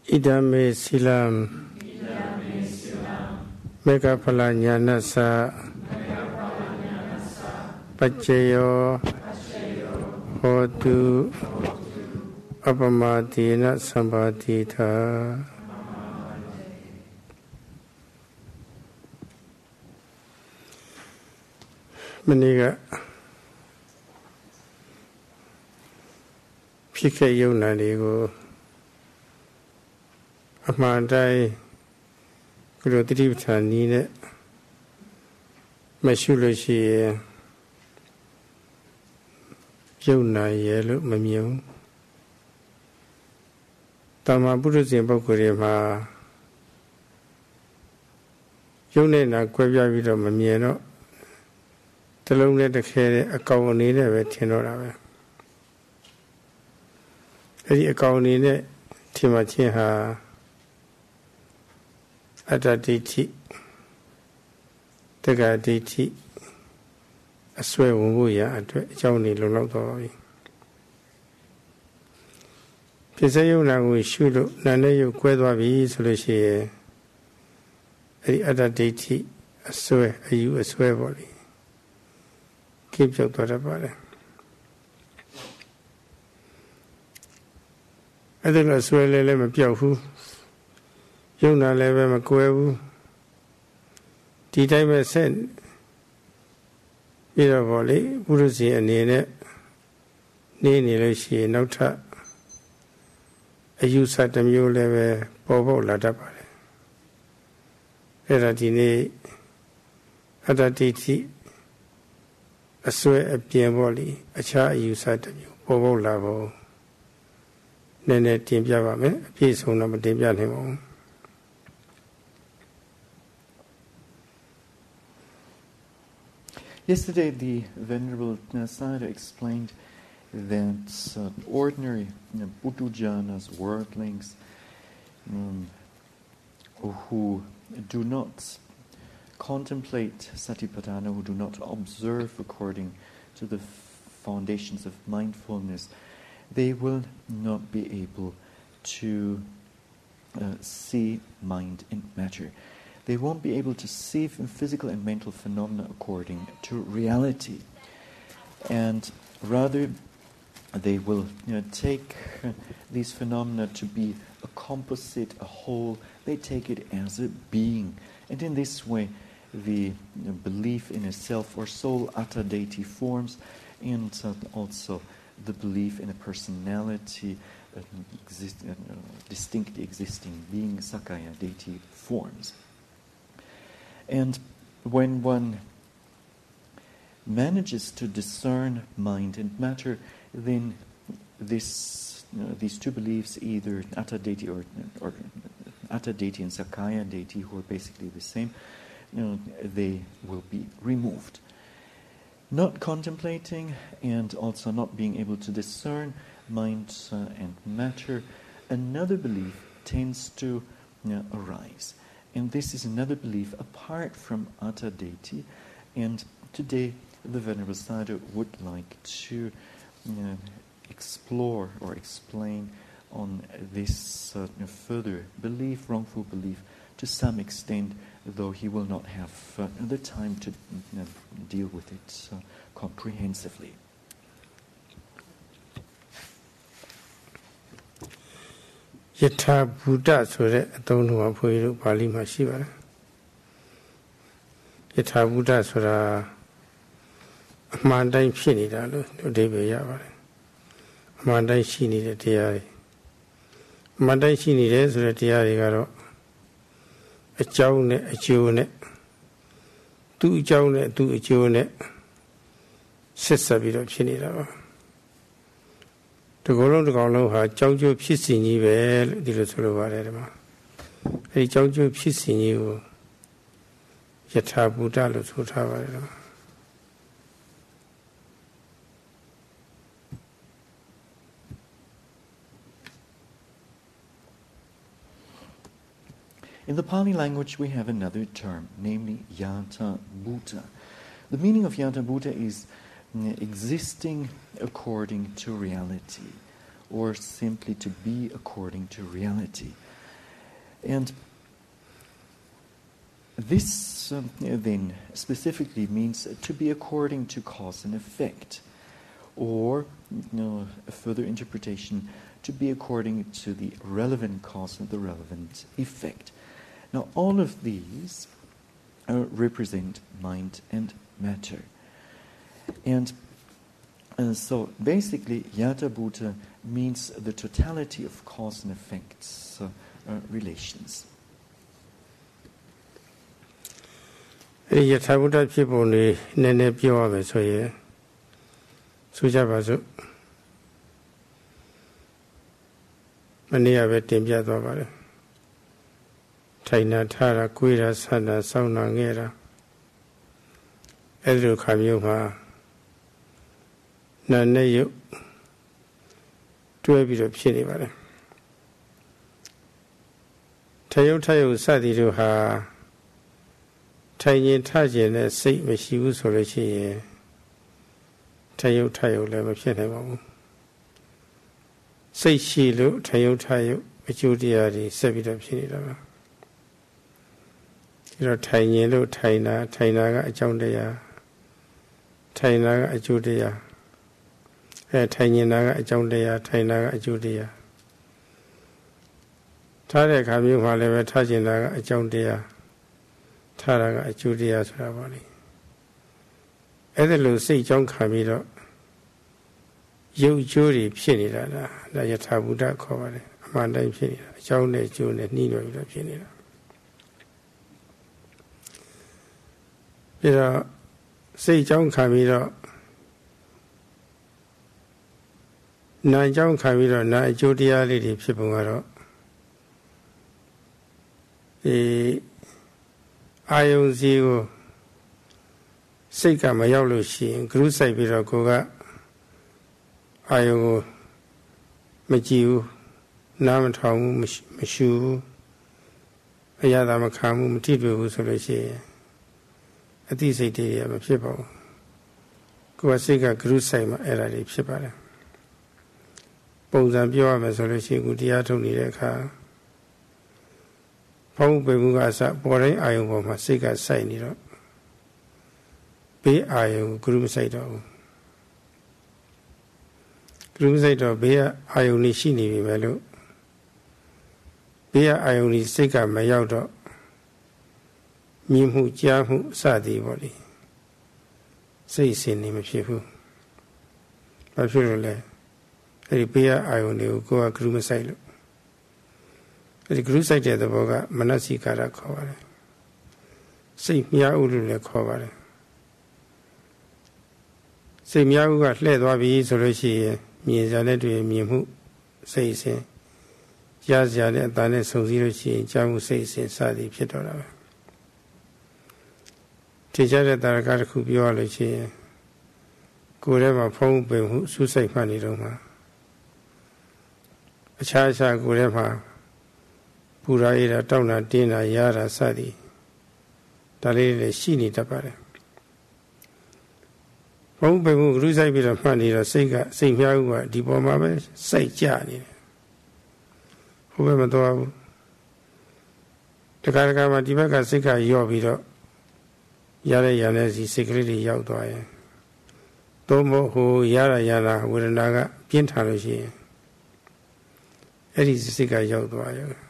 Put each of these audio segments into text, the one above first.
Idame silam Mega Palanyanasa Pachayo Hotu Apamadina Sambadita Maniga Pika Yunadigo Amadai Grodriptani Mashulashi Yuna Yellow Mamio Dhamma Buddha's in Bokurima Yunena Quavia Vida Mamiano the long letter carry a cow in a tenor. A cow in it, Timachiha Ataditi, Tagaditi, a swear Wumbuya at Johnny Lolotori. Pisayuna we should Nanayu Quedavi Solution. A other deity, a swear, a you a swear body. Keep your thought about it. I think I swear let me piafu. You not let me go. Did I may send? Either volley, Buddha and in it. Nini she no ta. A you sat them you level bobo ladabare. Eradine Adaditi. A sweat a piamboli, a cha you sat them you, bobo lavo. Nene Timpia, a piece of number Timpia. Yesterday, the Venerable Sayadaw explained that ordinary Putujanas, worldlings, who do not contemplate Satipatthana, who do not observe according to the foundations of mindfulness, they will not be able to see mind and matter. They won't be able to see physical and mental phenomena according to reality. And rather, they will take these phenomena to be a composite, a whole. They take it as a being. And in this way, the belief in a self or soul, atta deity, forms, and also the belief in a personality, distinctly existing being, sakaya deity, forms. And when one manages to discern mind and matter, then these two beliefs, either atta deity or atta deity and sakaya deity, who are basically the same, they will be removed. Not contemplating and also not being able to discern mind and matter, another belief tends to arise. And this is another belief apart from atta deity. And today the Venerable Sayadaw would like to explore or explain on this further belief, wrongful belief, to some extent, though he will not have the time to deal with it comprehensively. Yatha Buddha so that don't know what you Pali Mashiva. Yatha Buddha so that Mandai Shinida, no Devi Yava. Mandai Shini the Tiari. Mandai Shini is the Tiari. A chowne, a chewne, two chowne, two chewne, Sissa bit of Shinida. The Golon Golo had Chowjo Pissing you, the little Varema. A Chowjo Pissing you, Yatha Buddha Lutava. In the Pali language, we have another term, namely Yatha Bhuta. The meaning of Yatha Bhuta is existing according to reality, or simply to be according to reality. And this then specifically means to be according to cause and effect, or a further interpretation, to be according to the relevant cause and the relevant effect. Now all of these represent mind and matter. And so basically Yata Bhuta means the totality of cause and effects relations. ယထာဘုဒ္ဓဖြစ်ပုံတွေနည်းနည်းပြောရမယ်ဆိုရင်ဆိုကြပါစို့မနေ့ကပဲတင်ပြသွားပါတယ်ထိုင်တာထားတာကိုယ်တာဆန္ဒစောင်းတာငဲ့တာအဲ့ဒီလိုခါမျိုးမှာနာနဲ့ရုပ်တွဲပြီးတော့ဖြစ်နေပါတယ်ထယုတ်ထယုတ်စသည်တို့ဟာထိုင်ရင်ထကျင်တဲ့စိတ်မရှိဘူးဆိုလို့ရှိရင်ထယုတ်ထယုတ်လည်းမဖြစ်နိုင်ပါဘူးစိတ်ရှိလို့ထယုတ်ထယုတ်အကျိုးတရားတွေဆက်ပြီးတော့ဖြစ်နေတာပါဒီတော့ထိုင်ရင်လို့ထိုင်တာကအကြောင်းတရားထိုင်တာကအကျိုးတရားထိုင်ရင်တာကအကြောင်းတရားထိုင်တာကအကျိုးတရားထားတဲ့အခါမျိုးမှာလည်းပဲထားကျင်တာကအကြောင်းတရားထားတာကအကျိုးတရားဆိုတာပါလေအဲ့ဒါလို့စိတ်ကြောင်းခံပြီးတော့ရုပ်ကျိုးတွေဖြစ်နေတာဒါယထာဘုဒ္ဓခေါ်ပါတယ်အမှန်တိုင်းဖြစ်နေတာအကြောင်းနဲ့အကျိုးနဲ့နှီးနှောပြီးတော့ဖြစ်နေတာပြီးတော့စိတ်ကြောင်းခံပြီးတော့နာကြောင်းခံပြီးတော့နာအကျိုးတရားလေးတွေဖြစ်ပုံကတော့အာယုံစီကိုစိတ်ကမရောက်လို့ရှိရင်ဂရုစိုက်ပြီးတော့ကိုကအာယုံကိုမကြည့်ဘူးနားမထောင်ဘူးမရှုဘူးအရသာမခံဘူးမထိတွေ့ဘူးဆိုလို့ရှိရင်အသိစိတ်တွေမဖြစ်ပါဘူးကိုယ်ကစိတ်ကဂရုစိုက်မှအဲ့ဒါတွေဖြစ်ပါတယ်ပုံစံပြောရမယ်ဆိုလို့ရှိရင်ကိုတရားထုတ်နေတဲ့အခါဖောင်းပေမှုကအစပေါ်တိုင်းအာယုံပေါ်မှာစိတ်ကစိုက်နေတော့ဘေးအာယုံကိုဂရုမစိုက်တော့ဘူးဂရုမစိုက်တော့ဘေးအာယုံนี่ရှိနေပြီပဲလို့ဘေးအာယုံนี่စိတ်ကမရောက်တော့မြင်မှုကြားမှုစသည်ပေါ့လေစိတ်စဉ်နေမဖြစ်ဘူးဘာဖြစ်လို့လဲအဲ့ဒီဘေးအာယုံတွေကိုကဂရုမစိုက်လို့အဲ့ဒီဂရုစိုက်တဲ့သဘောကမနစိကာရခေါ်ပါတယ်စိတ်မြားဥလို့လည်းခေါ်ပါတယ်စိတ်မြားဥကလှည့်သွားပြီဆိုလို့ရှိရင်မြင်စားတဲ့တွေ့မြင်မှုစိတ်စဉ်ကြားစရာနဲ့အတန်နဲ့ဆုံစည်းလို့ရှိရင်ကြားမှုစိတ်စဉ်စသည်ဖြစ်တော့တာပဲထင်ရှားတဲ့တာရကတစ်ခုပြောရလို့ရှိရင်ကိုယ်ထဲမှာဖုံးပင်မှုစူးစိုက်မှနေတော့မှာအခြားကိုယ်ထဲမှာပူရာအေးတာတောက်တာတင်းတာရားတာစသည်ဒါလေးတွေရှိနေတတ်ပါတယ်ဘုံပင်မှုဂရုစိုက်ပြီးတော့မှတ်နေတော့စိတ်မြားဥကဒီပေါ်မှာပဲစိုက်ကြနေတယ်ဟိုဘက်မသွားဘူးတခါမှဒီဘက်ကစိတ်ကယော့ပြီးတော့ရတဲ့ရတဲ့စီစိတ်ကလေးတွေရောက်သွားရင်သို့မဟုတ်ဟိုရတာဝေဒနာကပြင်းထန်လို့ရှိရင်အဲ့ဒီစိတ်ကရောက်သွားရော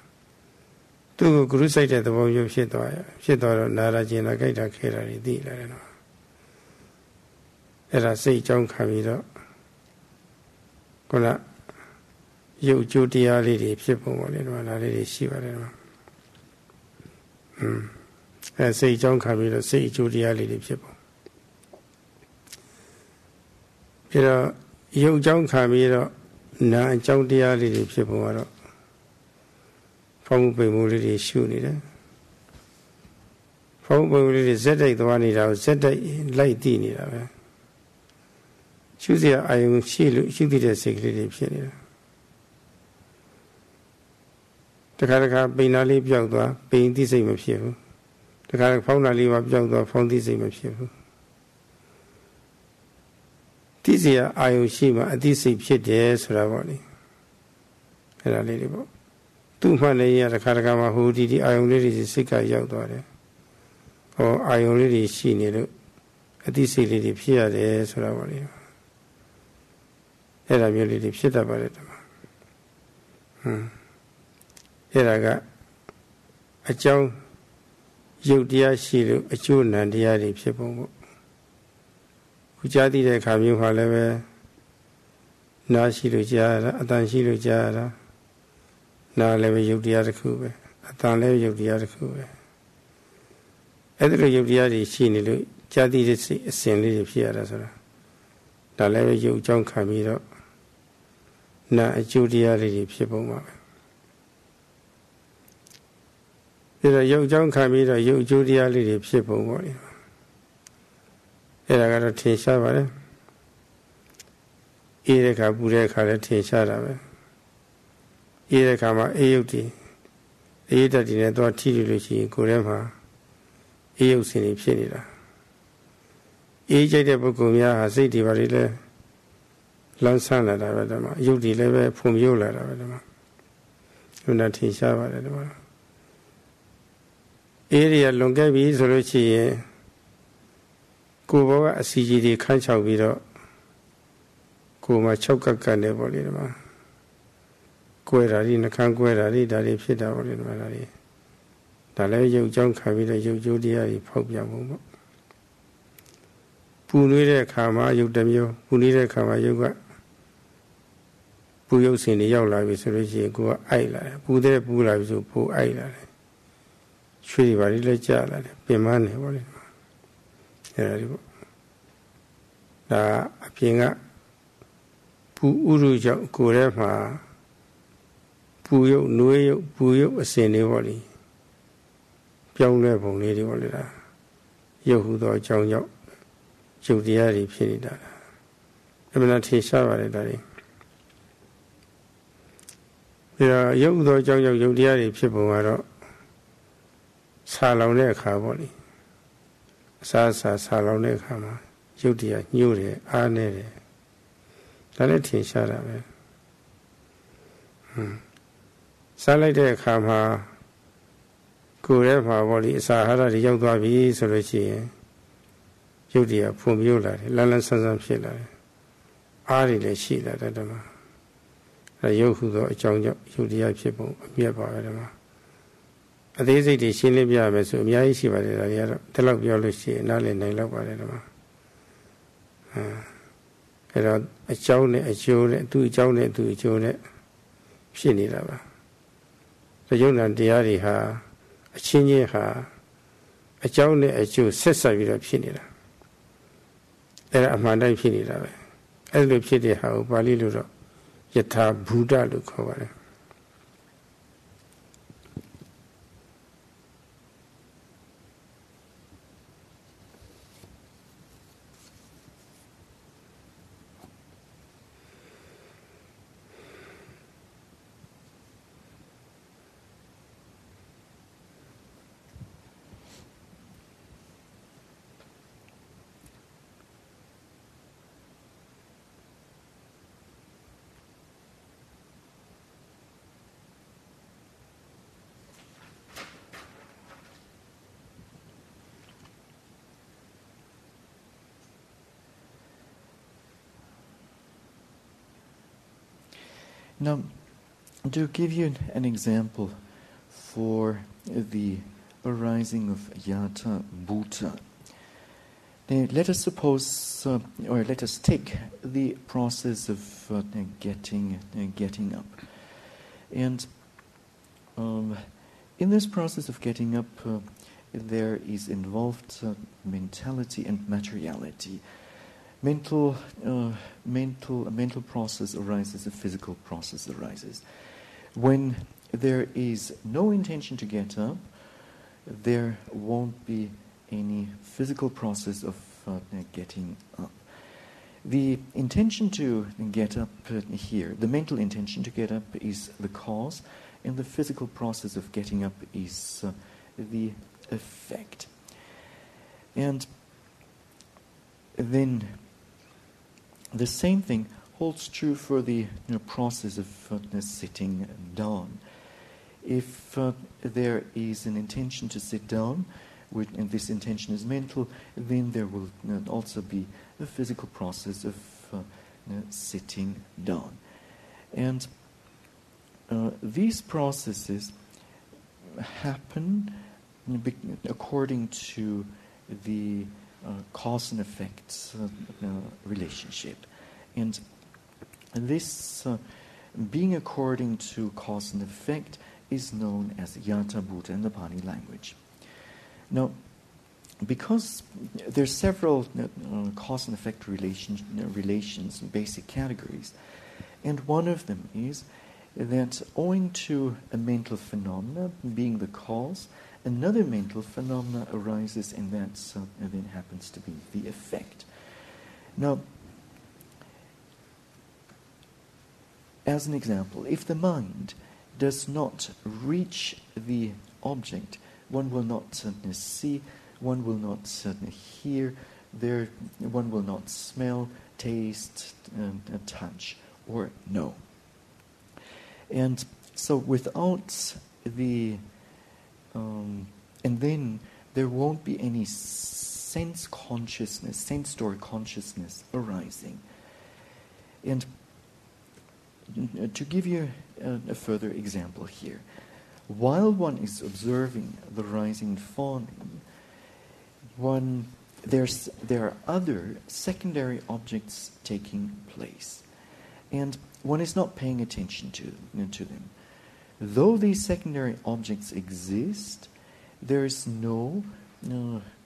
သူ့ကိုဂရုစိုက်တဲ့သဘောမျိုးဖြစ်သွားတော့နာရကျင်လာကြိုက်တာခဲတာတွေသိလာတယ်နော်အဲ့ဒါစိတ်ကြောင်းခံပြီးတော့ခုနရုပ်ကျိုးတရားလေးတွေဖြစ်ပုံပေါ့လေနော်ဒါလေးတွေရှိပါတယ်နော်အဲ့စိတ်ကြောင်းခံပြီးတော့စိတ်အကျိုးတရားလေးတွေဖြစ်ပုံပြီးတော့ရုပ်ကြောင်းခံပြီးတော့နာအကြောင်းတရားလေးတွေဖြစ်ပုံကတော့ဖောင်းမှုပိန်မှုလေးတွေရှုနေတယ်ဖောင်းမှုပိန်မှုလေးတွေဇက်တိုက်သွားနေတာကိုဇက်တိုက်လိုက်သိနေတာပဲရှုစရာအာယုံရှိလို့ရှုသိတဲ့စိတ်ကလေးတွေဖြစ်နေတာတခါပိန်နာလေးပြောက်သွားပိန်သိစိတ်မဖြစ်ဘူးတခါဖောင်းနာလေးပါပြောက်သွားဖောင်းသိစိတ်မဖြစ်ဘူးသိစရာအာယုံရှိမှအသိစိတ်ဖြစ်တယ်ဆိုတာပေါ့လေအဲ့ဒါလေးတွေပေါ့သူ Tu Manaya, the Karakama, who did the Ion Sika Yagdore, or Ion Lady Shini, a DC Pia de Suravali. Era merely shit about it. Eraga a chow, you dear shiru, a chun and the Ari people. Ujadi de Kamu, however, Nashiru Jara, Atanshiru Jara, Na leve you the other cube, Atan leve you the other cube. Edru you the Ari Shinilu, Jadi is a sin Piera. Na leve you John Camilo, Na a Judia people. There are young Camilo, you Judia people. There I got a tea shower. Ereka Bureka tea shower. Erekama Euti. Eda dinner Tilici, Kurema. Eusini Pinida. Ej de Bocumia has 80 varile. Lansana Davadama. Yudi leve from Yola Davadama. You not tea shower at the moment. Area Longavi Solochi. Kuba a CGD Kancha Vido Kuma Choka Canebolima Guerari, Nakanguerari, Dari Pita or in Malari. Dale you John Cavida, you Judia, Popia Mumbo Punire Kama, you Demio, Punire Kama, you got Puyos in the Yola with Regi, Gua Isla, Pude Pula with Pu Isla. Shri Varilla Jala, Pimane. Da Pinga Uruja Kurema Puyo, Nuyo, Puyo, a Senevoli. Young level, Lady Walida. Yohudo, John Yok, Judiari Pinida. Eminati Savare Dari. There are Yohudo, John Yok, Judiari people, Salone Carboni. Sasa Salone Kama, Judia, Nure, Anere. Laleti Sharabe. Salade Kama, Kurema, Wali, Sahara, the Yogavi, Solochi, Judia, Pumula, Lalan Sansan Shila, Ari le Shila, Dama. The Yohudo, John Judia people, Miaba. These are the Shinibia, Mesumia, Shiva, the love biology, Nali, Nala, whatever. A chone, a chone, two chone, two chone, Shinilava. The Yunan Diari ha, a Chini ha, a chone, a Jew, Sessa Villa Shinila. There are Mandai Shinilava. As the Pity how Baliluro, Yeta Buddha look over. Now, to give you an example for the arising of Yata Bhuta, let us suppose, or let us take the process of getting up. And in this process of getting up, there is involved mentality and materiality. A mental process arises, a physical process arises. When there is no intention to get up, there won't be any physical process of getting up. The intention to get up here, the mental intention to get up is the cause, and the physical process of getting up is the effect. And then the same thing holds true for the process of sitting down. if there is an intention to sit down, and this intention is mental, then there will also be a physical process of sitting down. And these processes happen according to the cause and effect relationship. And this being according to cause and effect is known as yata bhuta in the Pali language. Now, because there's several cause and effect relations, basic categories, and one of them is that owing to a mental phenomena being the cause, another mental phenomena arises, and that then happens to be the effect. Now, as an example, if the mind does not reach the object, one will not see, one will not hear, one will not smell, taste, touch, or know. And so without the... and then there won't be any sense consciousness, sense-story consciousness arising. And to give you a further example here, while one is observing the rising and falling, there are other secondary objects taking place, and one is not paying attention to them. Though these secondary objects exist, there is no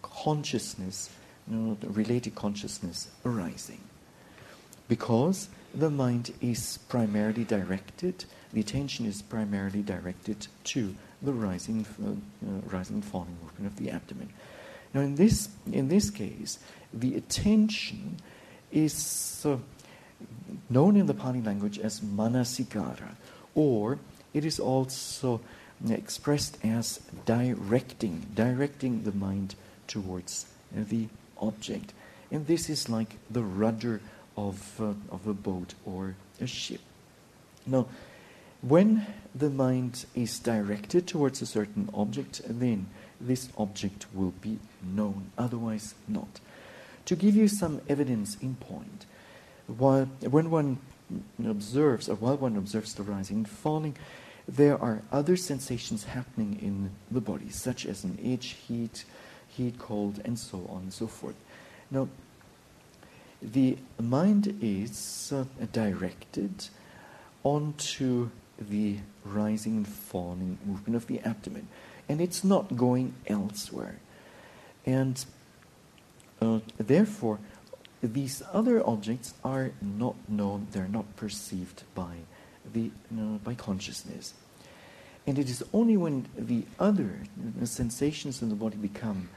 consciousness, related consciousness arising, because the mind is primarily directed, the attention is primarily directed to the rising and falling movement of the abdomen. Now, in this case, the attention is known in the Pali language as manasikara, or it is also expressed as directing the mind towards the object. And this is like the rudder of a boat or a ship. Now, when the mind is directed towards a certain object, then this object will be known, otherwise not. To give you some evidence in point, while one observes the rising and falling, there are other sensations happening in the body, such as an itch, heat, cold, and so on and so forth. Now, the mind is directed onto the rising and falling movement of the abdomen, and it's not going elsewhere. And therefore, these other objects are not known, they're not perceived by consciousness. And it is only when the other sensations in the body become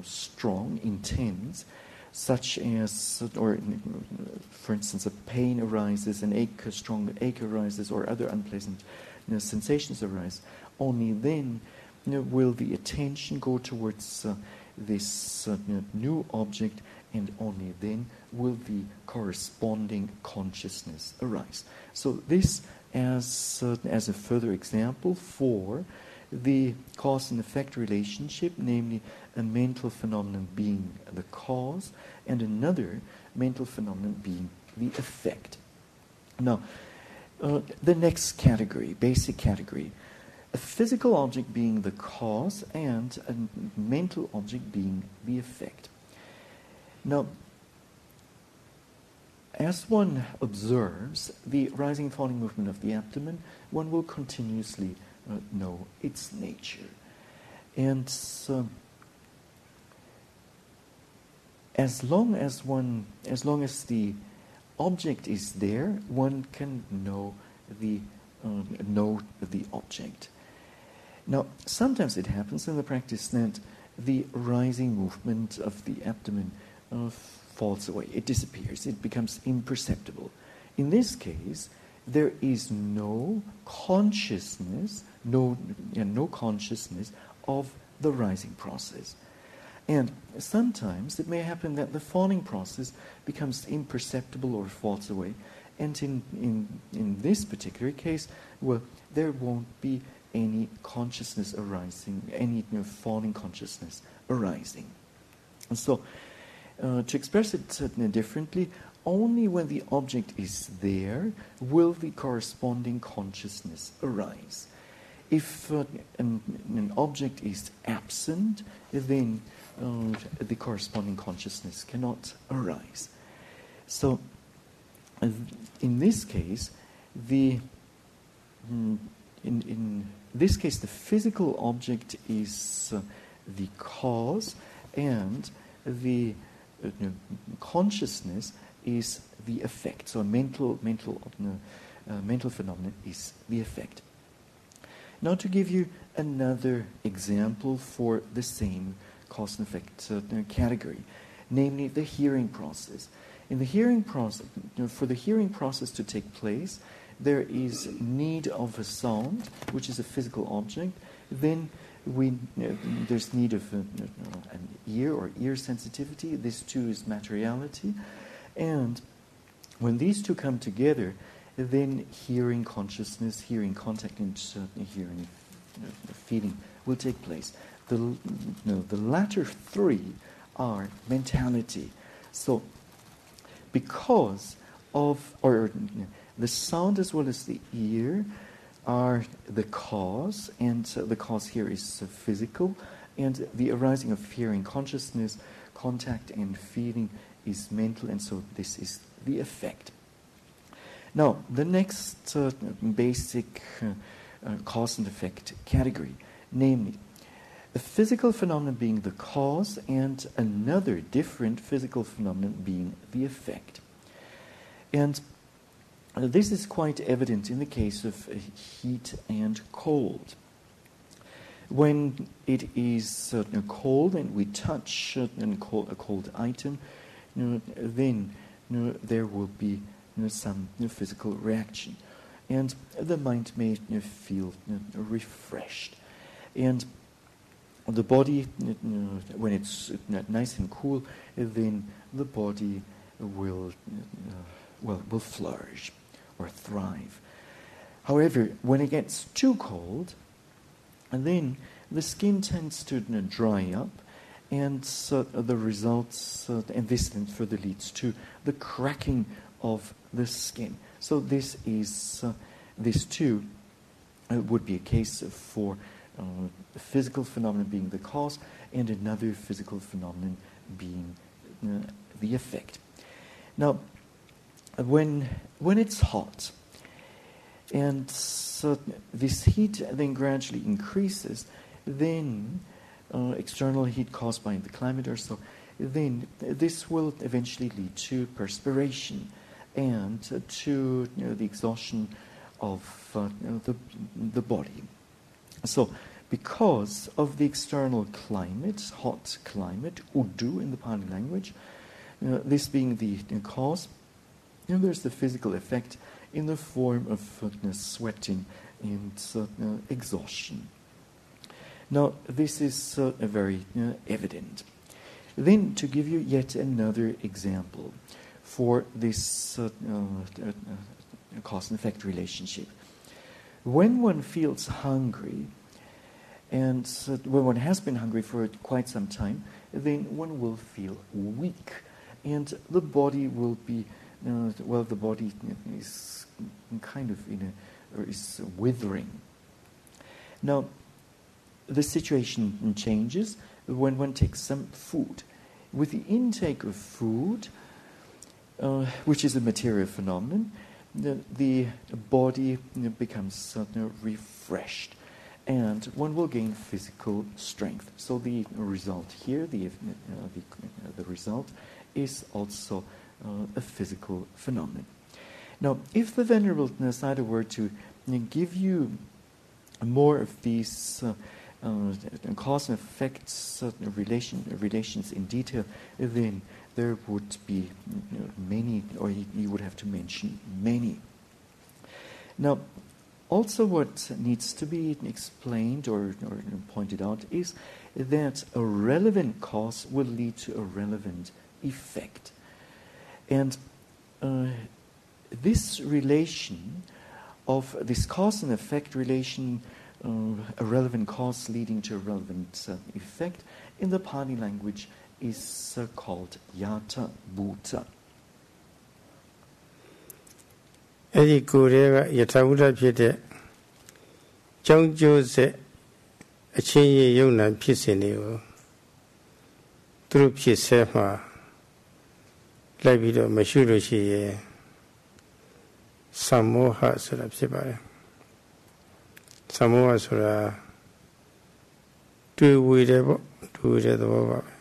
strong, intense, such as, or for instance, a pain arises, a strong ache arises, or other unpleasant sensations arise, only then will the attention go towards this new object, and only then will the corresponding consciousness arise. So this as a further example for the cause and effect relationship, namely a mental phenomenon being the cause and another mental phenomenon being the effect. Now, the next category, basic category, a physical object being the cause and a mental object being the effect. Now, as one observes the rising and falling movement of the abdomen, one will continuously know its nature. And as long as the object is there, one can know the object. Now, sometimes it happens in the practice that the rising movement of the abdomen falls away. It disappears. It becomes imperceptible. In this case, there is no consciousness, no consciousness of the rising process. And sometimes it may happen that the falling process becomes imperceptible or falls away. And in this particular case, well, there won't be any consciousness arising, any falling consciousness arising. And so, to express it differently, only when the object is there will the corresponding consciousness arise. If an object is absent, then the corresponding consciousness cannot arise. So, in this case, in this case, the physical object is the cause, and the consciousness is the effect. So, mental phenomenon is the effect. Now, to give you another example for the same cause and effect category, namely the hearing process. In the hearing process, for the hearing process to take place, there is need of a sound, which is a physical object. Then there's need of an ear or ear sensitivity. This too is materiality. And when these two come together, then hearing consciousness, hearing contact, and hearing feeling will take place. The latter three are mentality. So, because of, or the sound as well as the ear are the cause, and the cause here is physical, and the arising of hearing consciousness, contact, and feeling is mental, and so this is the effect. Now, the next basic cause and effect category, namely, a physical phenomenon being the cause and another different physical phenomenon being the effect. And this is quite evident in the case of heat and cold. When it is cold and we touch a cold item, then there will be some physical reaction, and the mind may feel refreshed. And the body, when it's nice and cool, then the body will flourish or thrive. However, when it gets too cold, then the skin tends to dry up, and the results, and this then further leads to the cracking of the skin. So this too would be a case for a physical phenomenon being the cause and another physical phenomenon being the effect. Now, when it's hot, and this heat then gradually increases, then external heat caused by the climate or so, then this will eventually lead to perspiration and to the exhaustion of the body. So, because of the external climate, hot climate, uddu in the Pali language, this being the cause, there's the physical effect in the form of sweating and exhaustion. Now, this is very evident. Then, to give you yet another example for this cause and effect relationship. When one feels hungry, and when one has been hungry for quite some time, then one will feel weak, and the body will be, the body is kind of is withering. Now, the situation changes when one takes some food. With the intake of food, which is a material phenomenon, the body becomes refreshed, and one will gain physical strength. So the result here, the result is also a physical phenomenon. Now, if the Venerable Sayadaw were to give you more of these cause and effects relations in detail, then there would be many, or you would have to mention many. Now, also what needs to be explained or pointed out is that a relevant cause will lead to a relevant effect. And this relation of this cause and effect relation a relevant cause leading to a relevant effect, in the Pali language is called Yata Bhuta. အဲ့ဒီကိုယ်တွေကယထာဘုဒ္ဓဖြစ်တဲ့ကြောင်းကျိုးဆက်အချင်းရယုံနာဖြစ်စဉ်တွေကိုသူတို့ဖြစ်ဆဲမှာလိုက်ပြီးတော့မရှိလို့ရှိရင်သမ္မောဟဆိုတာဖြစ်ပါတယ်သမ္မောဟဆိုတာတွေ့ဝေတယ်ပေါ့တွေ့တဲ့သဘောပါပဲ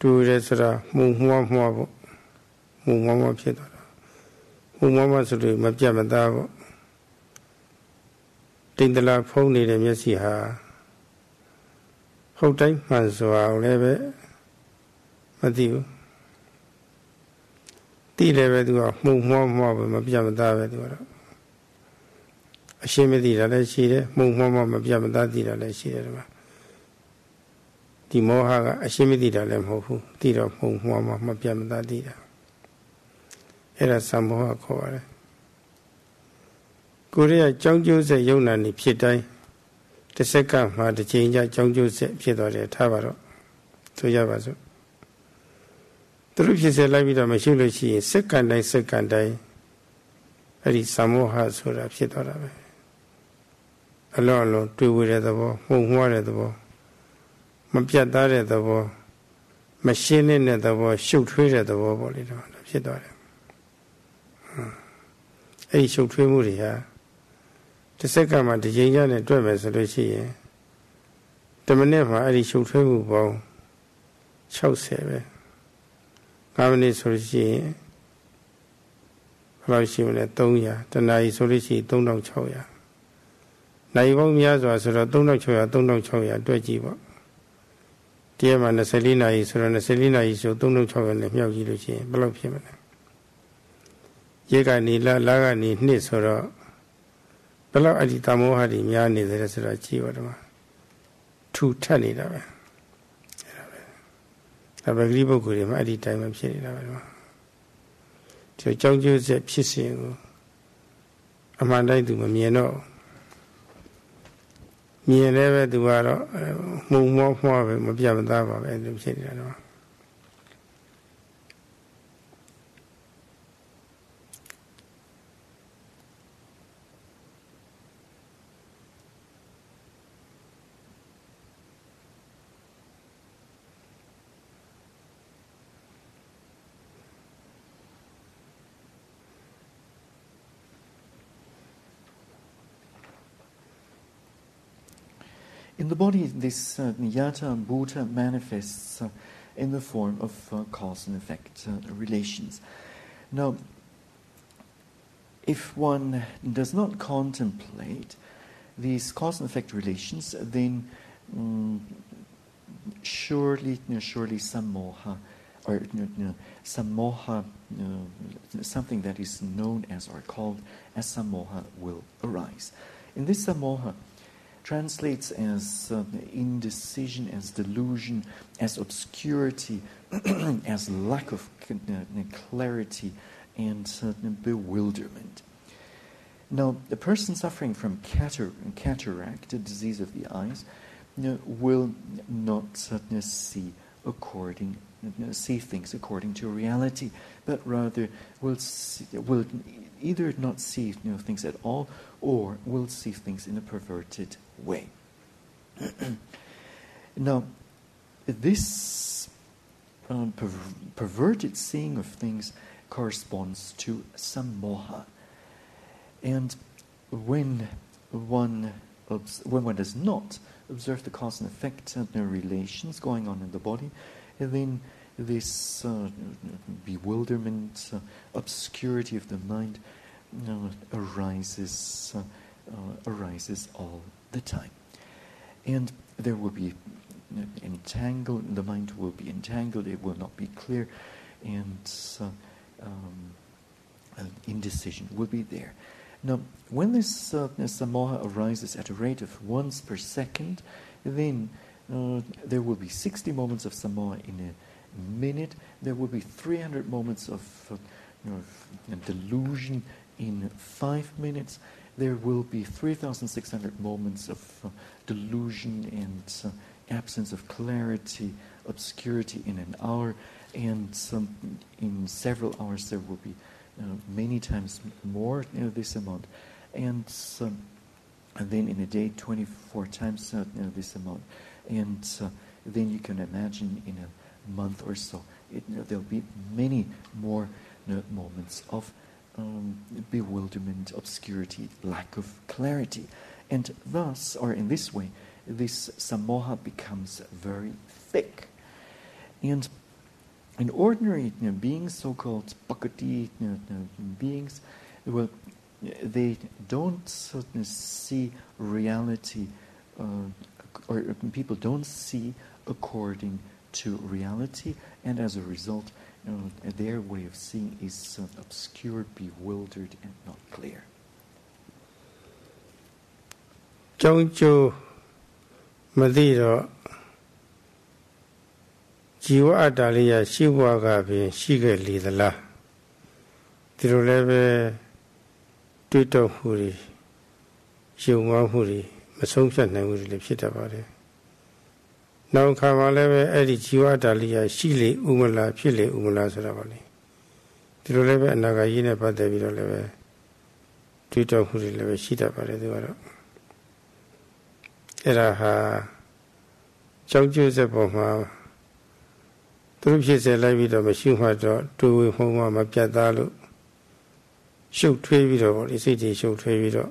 တွေ့တယ်ဆိုတာမှုံမှားမှားပေါ့မှုံမှားမှားဖြစ်သွားတာမှုံမှားမှားဆိုလို့မပြတ်မသားပေါ့တိမ်တလာဖုံးနေတဲ့မျက်စိဟာဟုတ်တိုင်းမှန်စွာလည်းပဲမသိဘူးသိလည်းပဲသူကမှုံမှားမှားပဲမပြတ်မသားပဲသူကတော့အရှင်းမသိတာလည်းရှိတယ်မှုံမှားမှားမပြတ်မသားသိတာလည်းရှိတယ်ဒီမှာဒီမောဟကအရှင်းမသိတာလည်းမဟုတ်ဘူးသိတော့မှုံမှားမှားမပြတ်မသားသိတာအဲ့ဒါသံမောဟခေါ်ပါတယ်ကိုယ်ရဲ့ကြောင်းကျိုးဆက်ယုံနာနေဖြစ်တိုင်းတစ်စက္ကန့်မှတစ်ချိန်ကြာကြောင်းကျိုးဆက်ဖြစ်သွားတယ်ထားပါတော့ဆိုရပါစို့သူတို့ဖြစ်စေလိုက်ပြီးတော့မရှိလို့ရှိရင်စက္ကန့်တိုင်းစက္ကန့်တိုင်းအဲ့ဒီသံမောဟဆိုတာဖြစ်သွားတာပဲအလောအလုံးတွေ့ဝေတဲ့သဘောမှုံမှားတဲ့သဘောမပြတ်သားတဲ့သဘောမရှင်းတဲ့သဘောရှုပ်ထွေးတဲ့သဘောပေါ့လေတော့ဖြစ်သွားတယ်အဲ့ဒီရှုပ်ထွေးမှုတွေဟာတစ်စက္ကန့်မှတစ်ချိန်ကြာနဲ့တွေ့မယ်ဆိုလို့ရှိရင်10မိနစ်မှာအဲ့ဒီရှုပ်ထွေးမှုပေါင်း60ပဲ9မိနစ်ဆိုလို့ရှိရင်ဘယ်လောက်ရှိမလဲ300တနာရီဆိုလို့ရှိရင်3600နိုင်ပေါင်းများစွာဆိုတော့3600တွက်ကြည့်ပေါ့တရားမှာ24နာရီဆိုတော့24နာရီဆို3600နဲ့မြောက်ကြည့်လို့ရှိရင်ဘယ်လောက်ဖြစ်မလဲရေကနေလာကနေနှစ်ဆိုတော့ဘယ်လောက်အဒီတမောဟတွေများနေတယ်ဆိုတော့ကြည့်ပါတော့ထူထပ်နေတာပဲအဲ့ဒါပဲဒါပဲဂရိပုဂ္ဂိုလ်တွေမှာအဒီတိုင်းပဲဖြစ်နေတာပဲဒီကြောင်းကျိုးဆက်ဖြစ်စဉ်ကိုအမှန်တိုင်းသူမမြင်တော့မြင်လည်းပဲသူကတော့မှုံမောမှားပဲမပြတ်မသားပါပဲအဲ့လိုဖြစ်နေတာတော့In the body, this Yata and Bhuta manifests in the form of cause and effect relations. Now, if one does not contemplate these cause and effect relations, then surely sammoha, or sammoha, something that is known as or called as sammoha will arise. In this sammoha, translates as indecision, as delusion, as obscurity, as lack of clarity and bewilderment. Now, the person suffering from cataract, a disease of the eyes, will not see things according to reality, but rather will either not see things at all, or will see things in a perverted way. Now, this perverted seeing of things corresponds to sammoha, and when one does not observe the cause and effect and the relations going on in the body, then this bewilderment, obscurity of the mind arises all the time, and there will be the mind will be entangled. It will not be clear, and indecision will be there. Now, when this sammoha arises at a rate of once per second, then there will be 60 moments of sammoha in a minute. There will be 300 moments of delusion in 5 minutes. there will be 3,600 moments of delusion and absence of clarity, obscurity in an hour, and in several hours there will be many times more this amount, and then in a day 24 times this amount, and then you can imagine in a month or so there'll be many more moments of bewilderment, obscurity, lack of clarity, and thus, or in this way, this samoha becomes very thick. And in ordinary beings, so-called bhakti beings, well, they don't see reality, or people don't see according to reality, and as a result, their way of seeing is obscured, bewildered, and not clear. Chongchu Madiro Jiwa Adalia Shiwagabi Shigali the La Tiroleve Tuto Huri Shiwa Huri Masonsan and we live shit about it. Now Kamaleve Edi Jiwa Dalia Shili Umala Chile Umala Saravali Tiroleve and Nagayina Padavido Leve Tuto Huri Leve shit about it. Eraha Chongju Sepoma Trupi se la vida machine water to home Mapiadalu shoot Trevido, the city shoot Trevido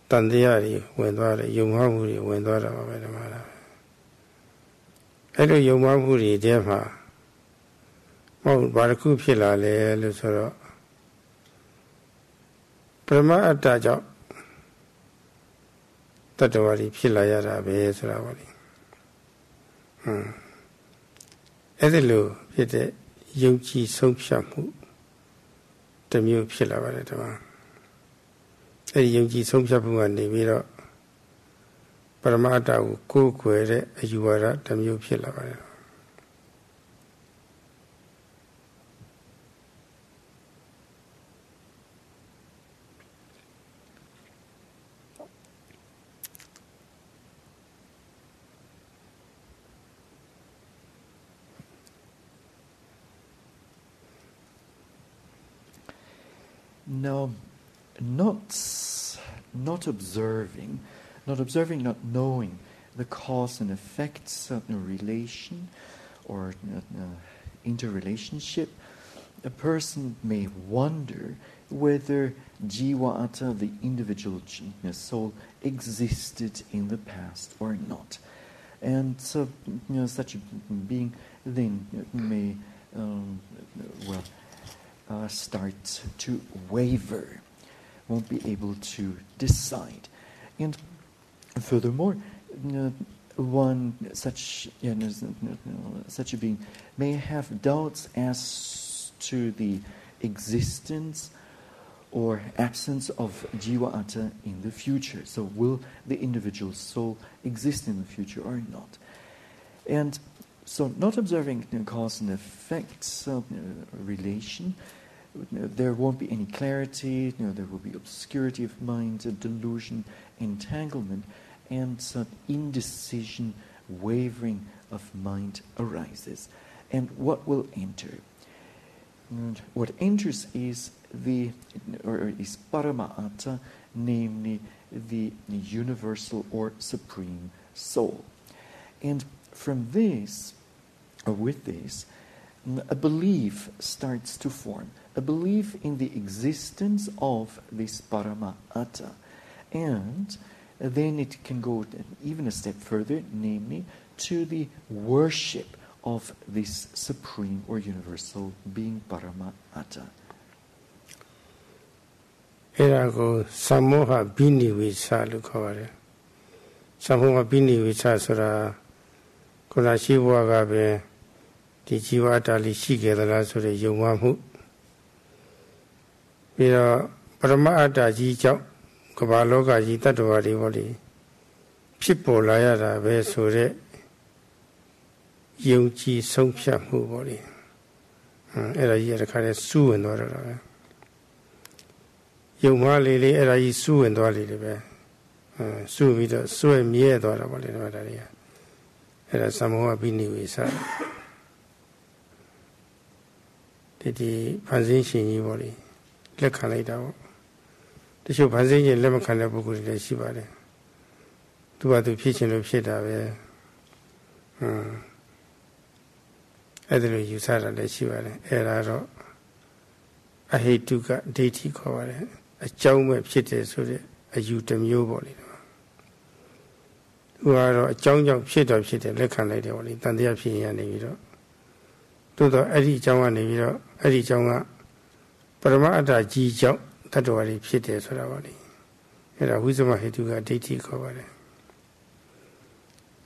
Tandiari when Dara Yumahuri when Dara Vedamana. I know Yumahuri Dema Mount Baraku Pila Le Lusoro Prema Atajo Tatawari Pilayara Besaravali. Edelu, Pite, Yunchi Songshamu, the Mu Pilavareta. A Yunchi Songshamu and the Viro Paramata, Kukwere, a Yuara, the Mu Pilavareta. Now, not observing, not knowing the cause and effects of a relation or interrelationship, a person may wonder whether jiva-ata, the individual soul, existed in the past or not. And so, such a being then may, start to waver, won't be able to decide. And furthermore, one such a being may have doubts as to the existence or absence of jiva-ata in the future. So will the individual soul exist in the future or not? And so not observing cause and effect relation, there won't be any clarity, there will be obscurity of mind, delusion, entanglement, and indecision, wavering of mind arises. And what will enter? And what enters is is Paramata, namely the universal or supreme soul. And from this, or with this, a belief starts to form, a belief in the existence of this Paramata. And then it can go even a step further, namely to the worship of this supreme or universal being Paramata. Erago Samoha Bini Visa Lukore Samoha Bini Visa Sura Kunashi Wagabe the Jiva-ata Shige the last of the Yumamu. We are Paramata Jijo Kabaloga Jitatuari Voli Pipo Layara Vesure Yunchi Songshamu Voli. Era Yerakare Su and Order. Yung ma lili era yi su and dwali libe. Su vida su e mie dwala bali dwala. Era samoa bini wisa. Didi pansin shinyi bali. Lekana ida. The show pansin in lemakana buku de shibare. Tu adu pitching of shit ave. Either you said that shibare. Era. I hate to get deity cover. A chow web shit so that a utem yo body. Who are a chow young shit of shit and lekan lady only than the opinion and you. To the Eddie Jawan, Eddie Jonga, Paramata G. Jow, that was shit as well. And a wisdom I had to get deity cover.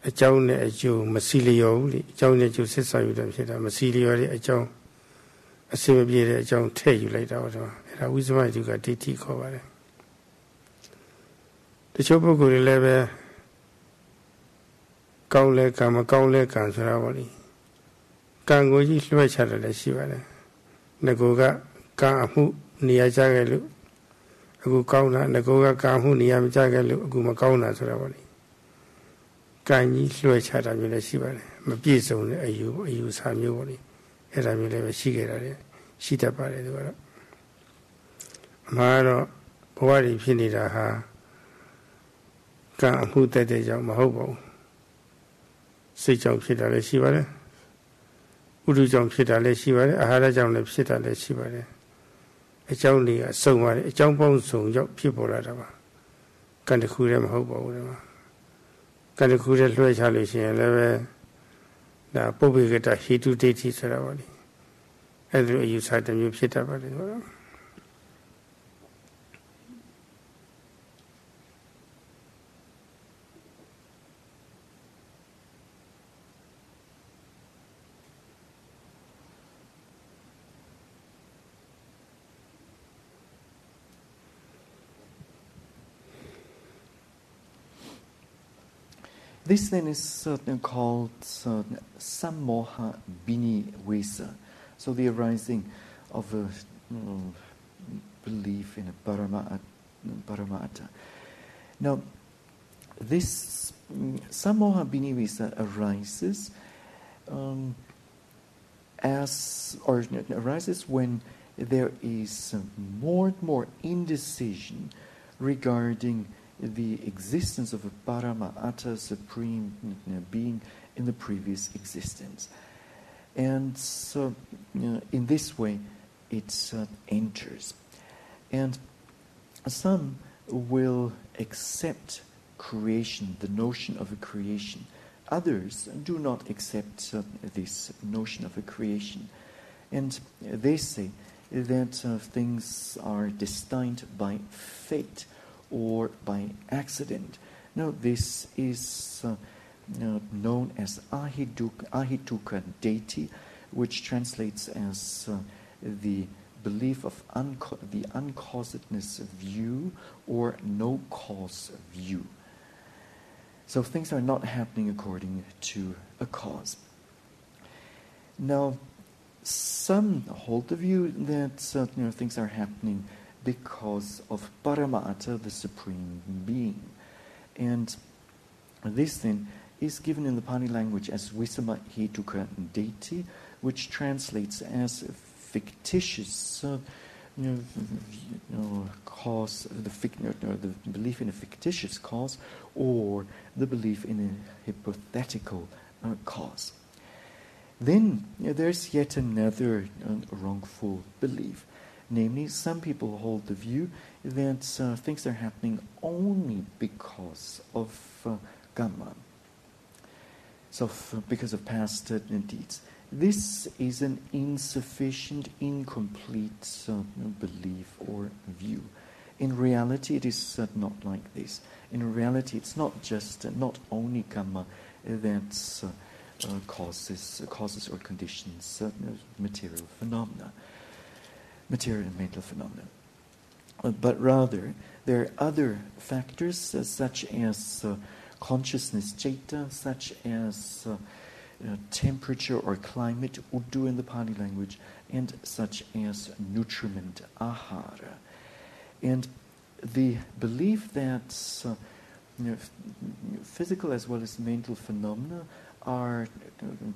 A chow a Jew, Masilio, chow ne Jew says I would have said a Masilio, a chow. A similar a John tell you later. And I was my to get DT cover. The chopo could level Gaule Kama Gaule Kansaravali. Kango yi switch at the Shivana. Nagoga Kamu Niajagalu. A good kauna, Nagoga Kamu Niam Jagalu, Gumakauna Saravali. Can you switch at the Shivana? My piece only a you Samuel. Era mi leve shigera shita pare de wala maro bawari finida ha ka amu tete jaw ma hout ba sei jaw phit ta le shi bare udu jaw phit ta le shi bare ahara jaw le phit ta le shi bare a jaw ni a song bare a jaw paung song jaw phit paw la ta ba kan takhu le ma hout ba bu de ma kan takhu le lhwe cha lo shin le be da Pobigata Hitu Deti Saravali. As you said, the new pit about it. This then is called sammoha binivesa. So the arising of a belief in a paramata. Now, this sammoha binivesa arises arises when there is more and more indecision regarding the existence of a paramata, supreme being, in the previous existence. And so, in this way, it enters. And some will accept creation, the notion of a creation. Others do not accept this notion of a creation. And they say that things are destined by fate or by accident. Now, this is known as ahituka deity, which translates as the belief of the uncausedness view or no cause view. So things are not happening according to a cause. Now, some hold the view that things are happening because of paramata, the supreme being. And this then is given in the Pali language as visama hetuka deity, which translates as fictitious cause, the belief in a fictitious cause, or the belief in a hypothetical cause. Then there's yet another wrongful belief. Namely, some people hold the view that things are happening only because of karma, so because of past deeds. This is an insufficient, incomplete belief or view. In reality, it is not like this. In reality, it's not only karma that causes or conditions material phenomena, material and mental phenomena. But rather, there are other factors such as consciousness, ceta, such as temperature or climate, uddu in the Pali language, and such as nutriment, ahara. And the belief that physical as well as mental phenomena are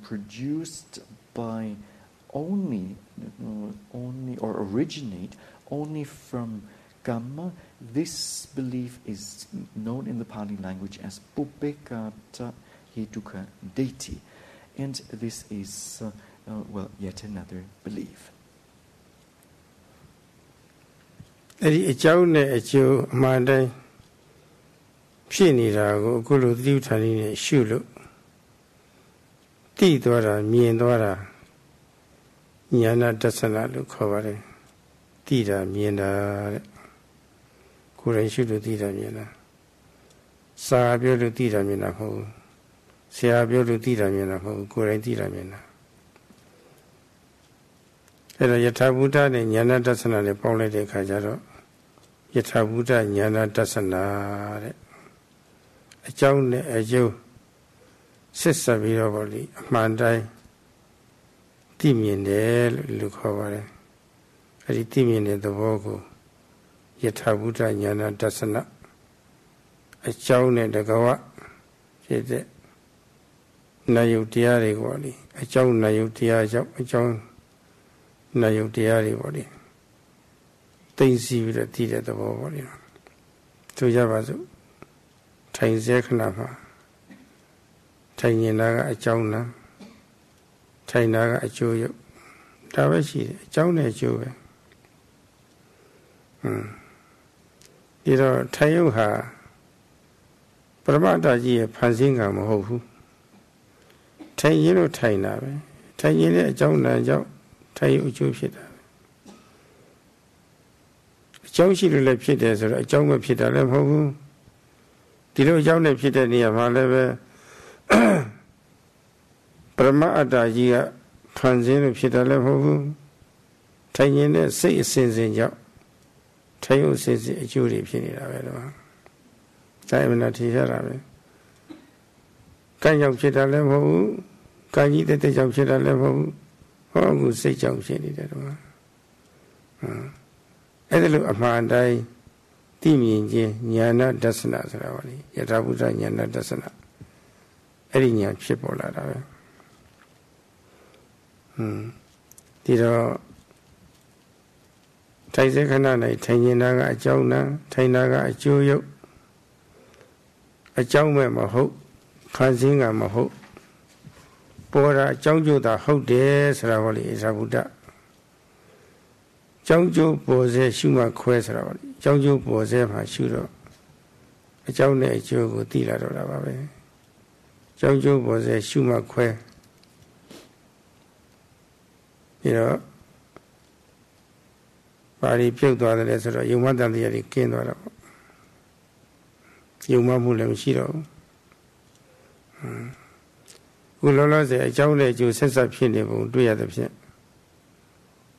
produced by only or originate only from Kamma, this belief is known in the Pali language as Pubbekata Hetuka Deity. And this is, yet another belief. အဲ့ဒီအကြောင်းနဲ့အကျိုးအမှန်တိုင်းဖြစ်နေတာကိုအခုလိုသတိထားနေရှုလို့သိသွားတာမြင်သွားတာဉာဏတသနာလို့ခေါ်ပါတယ်သိတာမြင်တာတဲ့ကိုယ်တိုင်ရှုလို့သိတာမြင်တာစာပြောလို့သိတာမြင်တာမဟုတ်ဘူးဆရာပြောလို့သိတာမြင်တာမဟုတ်ဘူးကိုယ်တိုင်သိတာမြင်တာအဲ့တော့ယထာဘုဒ္ဓနဲ့ဉာဏတသနာနဲ့ပေါင်းလိုက်တဲ့အခါကျတော့ယထာဘုဒ္ဓဉာဏတသနာတဲ့အကြောင်းနဲ့အကျိုးဆက်ဆက်ပြီးတော့ဗောလေအမှန်တိုင်းသိမြင်တယ်လို့ခေါ်ပါတယ်အဲ့ဒီသိမြင်တဲ့သဘောကိုယထာဘုဒ္ဓဉာဏတသနာအကြောင်းနဲ့တကဝဖြစ်တဲ့နာယုတ်တရားတွေပေါ့လေအကြောင်းနာယုတ်တရားကြောင့်အကြောင်းနာယုတ်တရားတွေပေါ့လေသိသိပြီးတော့သိတဲ့သဘောပေါ့လေဆိုကြပါစို့ထိုင်စေခဏမှာထိုင်နေတာကအကြောင်းလားထိုင်တာကအကျိုးရုပ်ဒါပဲရှိတယ်အကြောင်းနဲ့အကျိုးပဲဒီတော့ထိုင်ရုပ်ဟာပရမတ္တကြီးရဲ့ဖန်ဆင်းကမဟုတ်ဘူးထိုင်ရင်လို့ထိုင်တာပဲထိုင်ရင်လည်းအကြောင်းနဲ့အကြောင်းထိုင်ရုပ်အကျိုးဖြစ်တာပဲအကြောင်းရှိလို့လည်းဖြစ်တယ်ဆိုတော့အကြောင်းပဲဖြစ်တာလည်းမဟုတ်ဘူးဒီလိုအကြောင်းနဲ့ဖြစ်တဲ့နေရာမှာလည်းပဲပရမတ္တကြီးကဖန်ဆင်းလို့ဖြစ်တာလည်းမဟုတ်ဘူးထိုင်ရင်တဲ့စိတ်အစဉ်စဉ်ကြောင့်ထိုင်ရုပ်အစဉ်စဉ်အကျိုးတွေဖြစ်နေတာပဲတော့ဒါအမှန်တရားထင်ရှားတာပဲကံကြောင့်ဖြစ်တာလည်းမဟုတ်ဘူးကံကြီးတဲ့ကြောင့်ဖြစ်တာလည်းမဟုတ်ဘူးဟောအခုစိတ်ကြောင့်ဖြစ်နေတယ်တော့အဲ့ဒါလို့အမှန်တိုင်းသိမြင်ခြင်းဉာဏဒသနာဆိုတာပါလေယထာဘုဒ္ဓဉာဏဒသနာအဲ့ဒီဉာဏ်ဖြစ်ပေါ်လာတာပဲဒီတော့ထိုင်စေခဏ၌ထိုင်နေတာကအကြောင်းနာထိုင်တာကအကျိုးရုပ်အကြောင်းမဲ့မဟုတ်ဖန်ဆင်းကမဟုတ်ပေါ်တာအကြောင်းကျိုးတာဟုတ်တယ်ဆိုတာပါလေယထာဘုဒ္ဓကြောင်းကျိုးပေါ်စေရှုမှခွဲဆိုတာပါလေကြောင်းကျိုးပေါ်စေမှာရှုတော့အကြောင်းနဲ့အကျိုးကိုသိလာတော့တာပါပဲကြောင်းကျိုးပေါ်စေရှုမှခွဲပြီးတော့ပါရီပြုတ်သွားတယ်ဆိုတော့ယုံမတန်တရားတွေကင်းသွားတော့ယုံမမှုလည်းမရှိတော့ဘူးခုလောလောဆယ်အကြောင်းနဲ့အကျိုးဆက်ဆက်ဖြစ်နေပုံတွေ့ရတဲ့ဖြင့်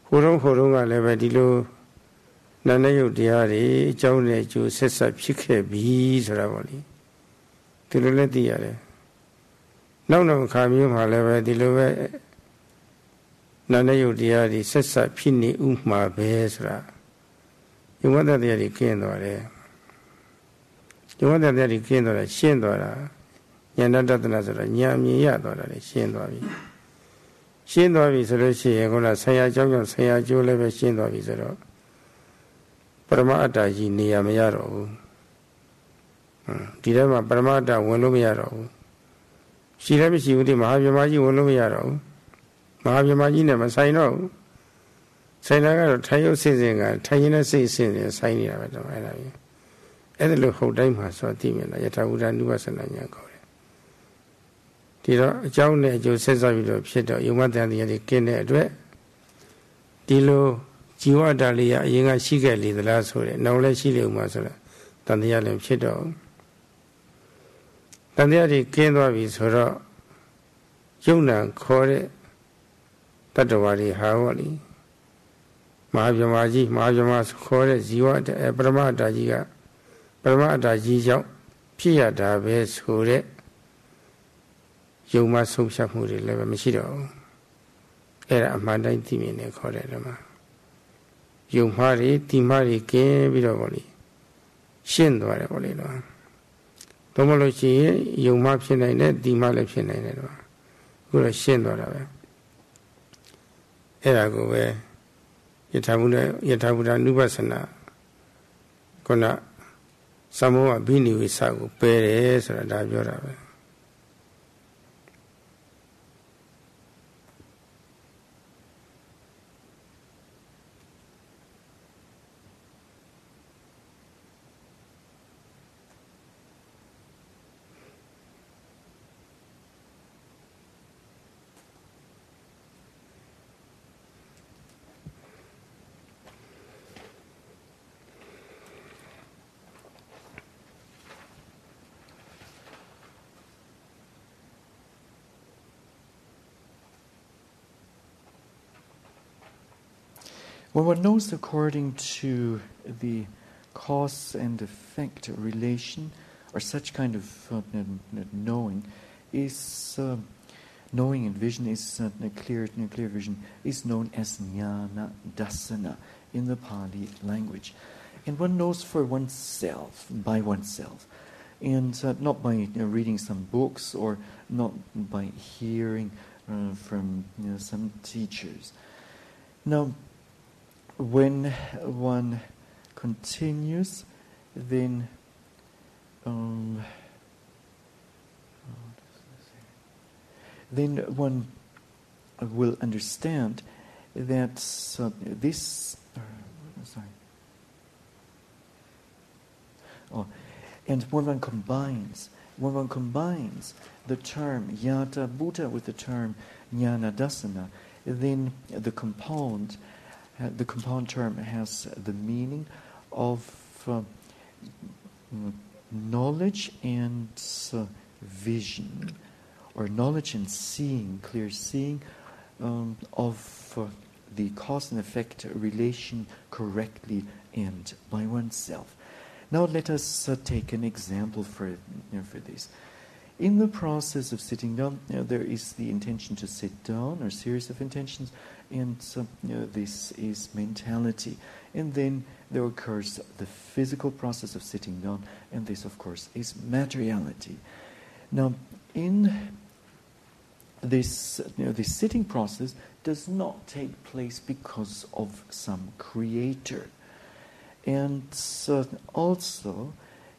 ဟိုတုန်းကလည်းပဲဒီလိုနာနဲ့ယုတ်တရားတွေအကြောင်းနဲ့အကျိုးဆက်ဆက်ဖြစ်ခဲ့ပြီဆိုတာပေါ့လေဒီလိုလည်းသိရတယ်နောက်ခါမျိုးမှာလည်းပဲဒီလိုပဲနာနဲ့ယုတ်တရားတွေဆက်ဆက်ဖြစ်နေဥမှာပဲဆိုတာယုံမတတရားတွေကင်းသွားတယ်ယုံမတတရားတွေကင်းသွားတာရှင်းသွားတာဉာဏတတနာဆိုတာဉာဏ်မြင်ရသွားတာလေရှင်းသွားပြီရှင်းသွားပြီဆိုလို့ရှိရင်ခုနဆရာကြောင့်ဆရာကျိုးလည်းပဲရှင်းသွားပြီဆိုတော့ပရမအတ္တကြီးနေရမရတော့ဘူးဒီထဲမှာပရမအတ္တဝင်လို့မရတော့ဘူးရှိလည်းမရှိဘူးဒီမဟာဗြဟ္မာကြီးဝင်လို့မရတော့ဘူးမဟာဗြဟ္မာကြီးနဲ့မဆိုင်တော့ဘူးဆိုင်တာကတော့ထိုင်ရုပ်စဉ်စဉ်ကထိုင်ရင်လည်းစိတ်စဉ်စဉ်ဆိုင်နေတာပဲတော့အဲ့ဒါကြီးအဲ့ဒါလို့ဟုတ်တိုင်းမှာဆိုသိမြင်တာယထာဘုဒ္ဓနုပသနာဉာဏ်ခေါ်တယ်ဒီတော့အကြောင်းနဲ့အကျိုးဆက်စပ်ပြီးတော့ဖြစ်တော့ယုံမတန်တရားတွေကင်းတဲ့အတွက်ဒီလိုဇီဝတလေးရအရင်ကရှိခဲ့လေသလားဆိုတဲ့နောက်လည်းရှိလေဦးမှာဆိုတော့တန်တရားလည်းဖြစ်တော့တန်တရားတွေကင်းသွားပြီဆိုတော့ယုံနာခေါ်တဲ့တတ္တဝါတွေဟာဟောလေမဟာဗြဟ္မာကြီးခေါ်တဲ့ဇီဝပရမတ္တကြီးကပရမတ္တကြီးကြောင့်ဖြစ်ရတာပဲဆိုတဲ့ယုံမဆုံးဖြတ်မှုတွေလည်းမရှိတော့ဘူးအဲ့ဒါအမှန်တိုင်းသိမြင်နေခေါ်တယ်ဓမ္မ ယုံမှားတွေတိမှားတွေကင်းပြီးတော့ဗောလေရှင်းသွားတယ်ဗောလေတော့တော့မလို့ရှိရင်ယုံမှားဖြစ်နိုင်တယ်တိမှားလည်းဖြစ်နိုင်တယ်တော့အခုတော့ရှင်းသွားတာပဲအဲ့ဒါကိုပဲယထာဘုဒ္ဓနုပဿနာခုနသမုဟဘိနိဝေစကိုပယ်တယ်ဆိုတာဒါပြောတာပဲWhen one knows according to the cause and effect relation, or such kind of knowing, is knowing and vision is clear vision is known as jnana dasana in the Pali language, and one knows for oneself by oneself, and not by reading some books or not by hearing from some teachers. Now, when one continues, then one will understand that this. And when one combines the term yata Buddha with the term jnana dasana, then the compound term has the meaning of knowledge and vision, or knowledge and seeing, clear seeing of the cause and effect relation correctly and by oneself. Now let us take an example for this. In the process of sitting down, there is the intention to sit down, or series of intentions, and this is mentality. And then there occurs the physical process of sitting down, and this, of course, is materiality. Now, in this sitting process does not take place because of some creator. And also,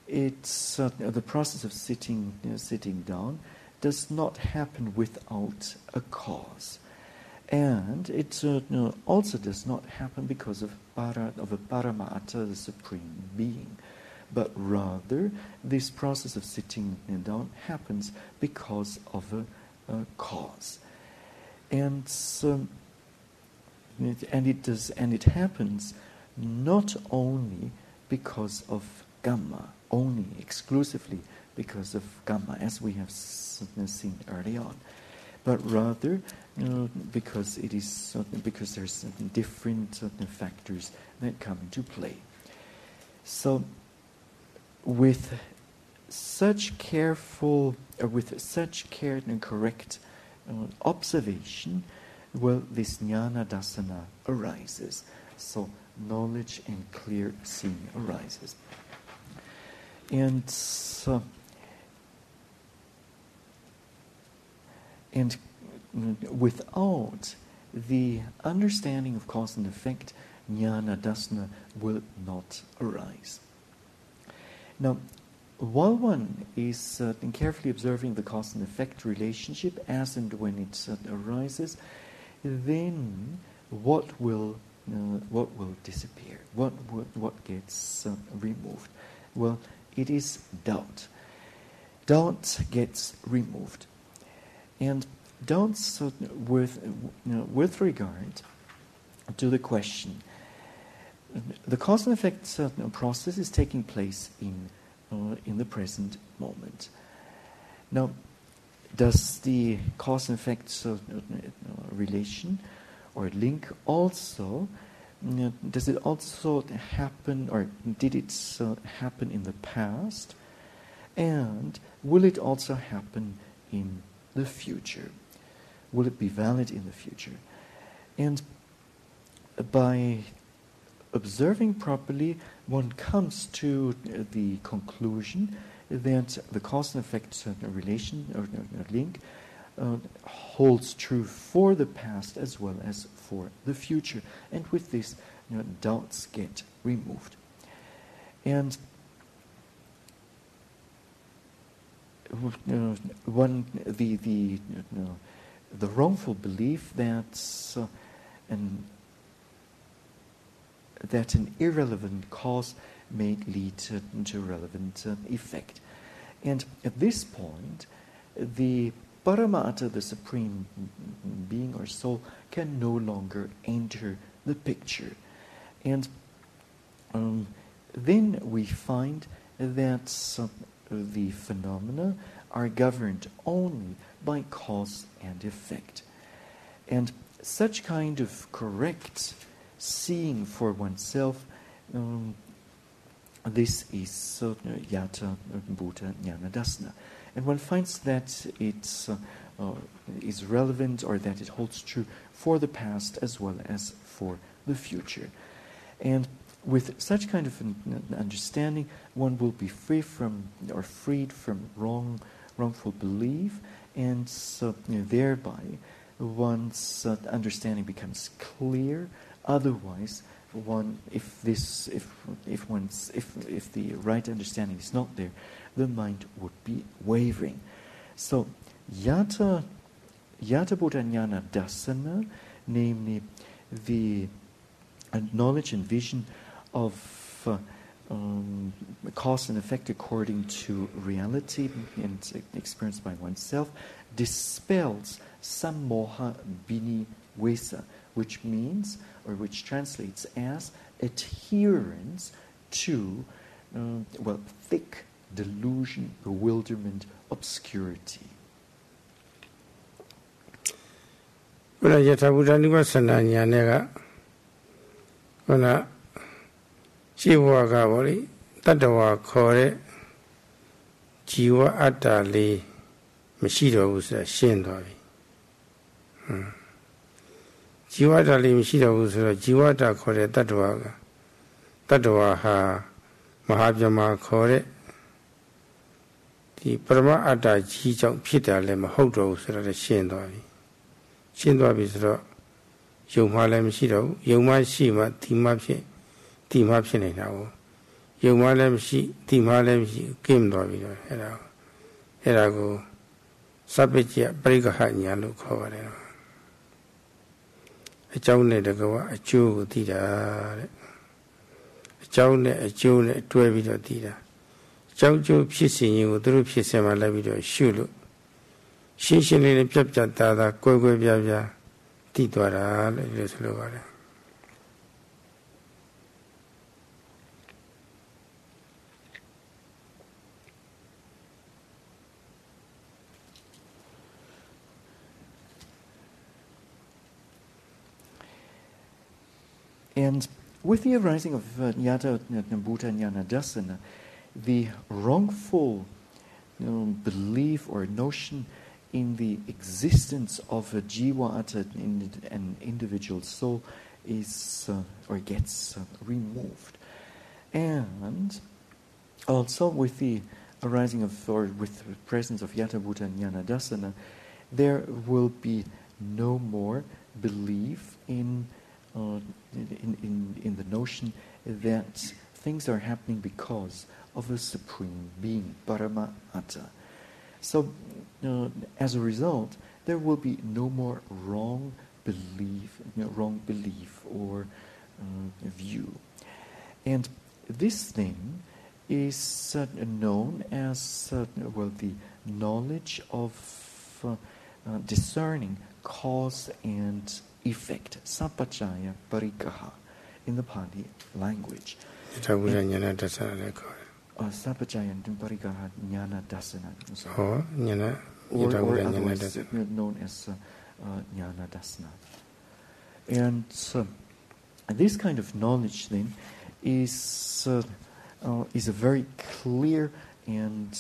it's the process of sitting down does not happen without a cause, and it also does not happen because of a Paramata, the Supreme Being, but rather this process of sitting down happens because of a cause, and it happens not only because of Gamma, only exclusively because of Gamma, as we have seen early on, but rather because it is because there's different factors that come into play. So, with such care and correct observation, well, this jnana dasana arises. So, knowledge and clear seeing arises. And without the understanding of cause and effect, jnana dasana will not arise. Now, while one is carefully observing the cause and effect relationship as and when it arises, then what will disappear? What gets removed? Well, it is doubt. Doubt gets removed, and doubt with regard to the question. The cause and effect process is taking place in the present moment. Now, does the cause and effect relation or link also? Does it also happen, or did it happen in the past? And will it also happen in the future? Will it be valid in the future? And by observing properly, one comes to the conclusion that the cause and effect relation or link holds true for the past as well as for the future. And with this, doubts get removed. And the wrongful belief that an irrelevant cause may lead to relevant effect. And at this point, the Paramata, the Supreme Being or Soul, can no longer enter the picture. And then we find that the phenomena are governed only by cause and effect. And such kind of correct seeing for oneself, this is Yata Bhuta Jnana Dasana. And one finds that it is relevant, or that it holds true for the past as well as for the future. And with such kind of an understanding, one will be freed from wrongful belief, and thereby one's understanding becomes clear. Otherwise, if the right understanding is not there, the mind would be wavering. So, Yata Buddha Jnana Dasana, namely the knowledge and vision of cause and effect according to reality and experienced by oneself, dispels sammoha bini vesa, which means, or which translates as, adherence to, thick delusion, bewilderment, obscurity. Yata Buddha Vipassana Jnana Jiva Gavali Tadawa Kore Jiva Atali Mashiro Usa Shendavi. Jiva Atali Mashiro Usa Jiva Kore Tadawa Ha Mahabhyama Kore the Parama Atta Jijang Pita Lema Hodo Sura Shendavi. Shendavi Sura Yoma Lemshiro, Yoma Shima, Timapshin now. Yoma Lemshi, Timalemshi, Kim Dovi, Erago, Sapitia, Brigahanya, look over there. A Joune to go, a Jew, Tida, a Joune, a June, a 12 Tida. Jojo pissing you, through Pissama Lavido, Shulu. Shishin in a Pepjata, Gogo Bia. And with the arising of Yata Bhuta Jnana Dasana, the wrongful belief or notion in the existence of a jiva at an individual soul is or gets removed. And also with the arising of, or with the presence of Yata Bhuta Jnana Dasana, there will be no more belief in the notion that things are happening because of a supreme being, Parama Atta. So, as a result, there will be no more wrong belief or view. And this thing is known as, the knowledge of discerning cause and effect, sampajaya parikaha, in the Pali language. Sampajaya parikaha jnana dasana. Or otherwise known as jnana dasana. And this kind of knowledge then is a very clear and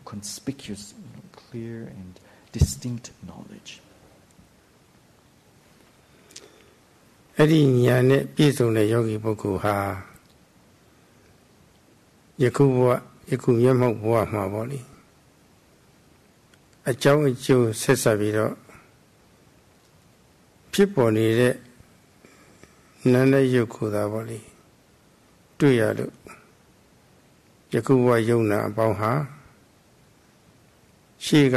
conspicuous, clear and distinct knowledge. အဲ့ဒီဉာဏ်နဲ့ပြည့်စုံတဲ့ယောဂီပုဂ္ဂိုလ်ဟာယခုဘဝယခုမျက်မှောက်ဘဝမှာပေါ့လေအကြောင်းအကျိုးဆက်ဆက်ပြီးတော့ဖြစ်ပေါ်နေတဲ့နာနဲ့ရုပ်ကိုသာပေါ့လေတွေ့ရလို့ယခုဘဝယုံနာအပေါင်းဟာရှေ့က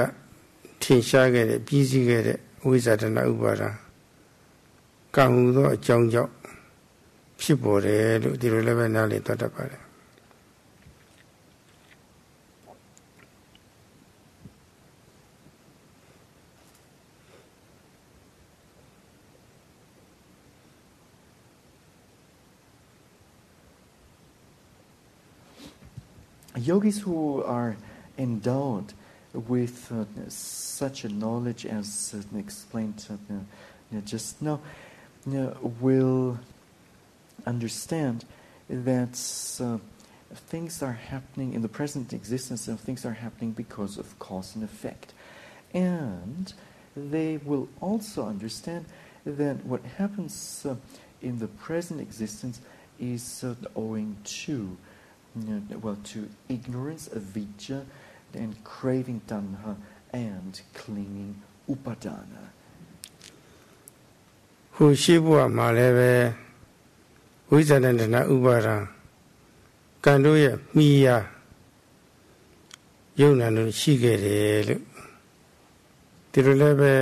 ထင်ရှားခဲ့တဲ့ပြီးစီးခဲ့တဲ့ဝိဇ္ဇာတဏဥပါဒံကံဟူသောအကြောင်းကြောင့်ဖြစ်ပေါ်တယ်လို့ဒီလိုလည်းပဲနားလည်တတ်ပါတယ်Yogis who are endowed with such a knowledge as explained just now will understand that things are happening in the present existence and things are happening because of cause and effect. And they will also understand that what happens in the present existence is owing to to ignorance, avidya, and craving tanha, and clinging upadana. ဟိုရှိဖို့မှာလည်းပဲဝိဇ္ဇာတဏဥပါဒံကံတို့ရဲ့မိယာယုံနာတို့ရှိခဲ့တယ်လို့ဒီလိုလည်းပဲ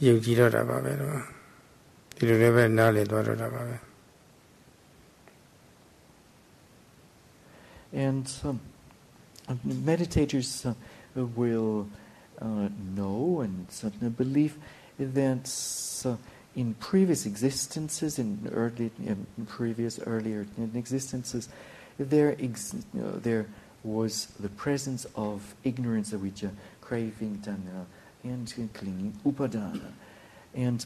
ယုံကြည်တော့တာပါပဲတော့ဒီလိုလည်းပဲနားလည်သွားတော့တာပါပဲ And meditators will know and believe that in previous existences, in earlier existences, there was the presence of ignorance, avidya, craving, tanha, and clinging upadana, and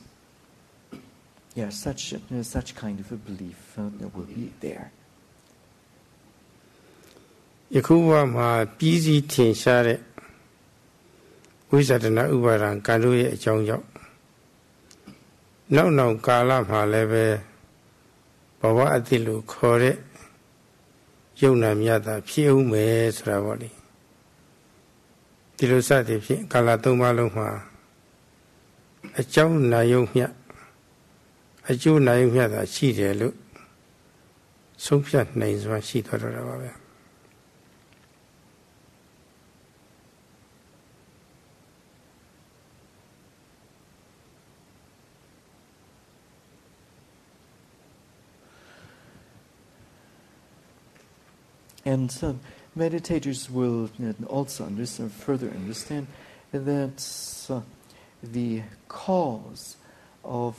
such kind of a belief will be there. ယခုဘဝမှာပြီးစီးထင်ရှားတဲ့ဝိဇ္ဇာတဏဥပါဒံကံတို့ရဲ့အကြောင်းကြောင့်နောက်ကာလမှာလည်းပဲဘဝအတိလို့ခေါ်တဲ့ယုံနာမြတ်တာဖြစ်ဦးမယ်ဆိုတာပေါ့လေဒီလိုစသည်ဖြင့်ကာလသုံးပါးလုံးမှာအကြောင်းနာယုံမြတ်အကျိုးနာယုံမြတ်တာရှိတယ်လို့ဆုံးဖြတ်နိုင်စွာရှိသွားတော့တာပါပဲ And meditators will also further understand that the cause of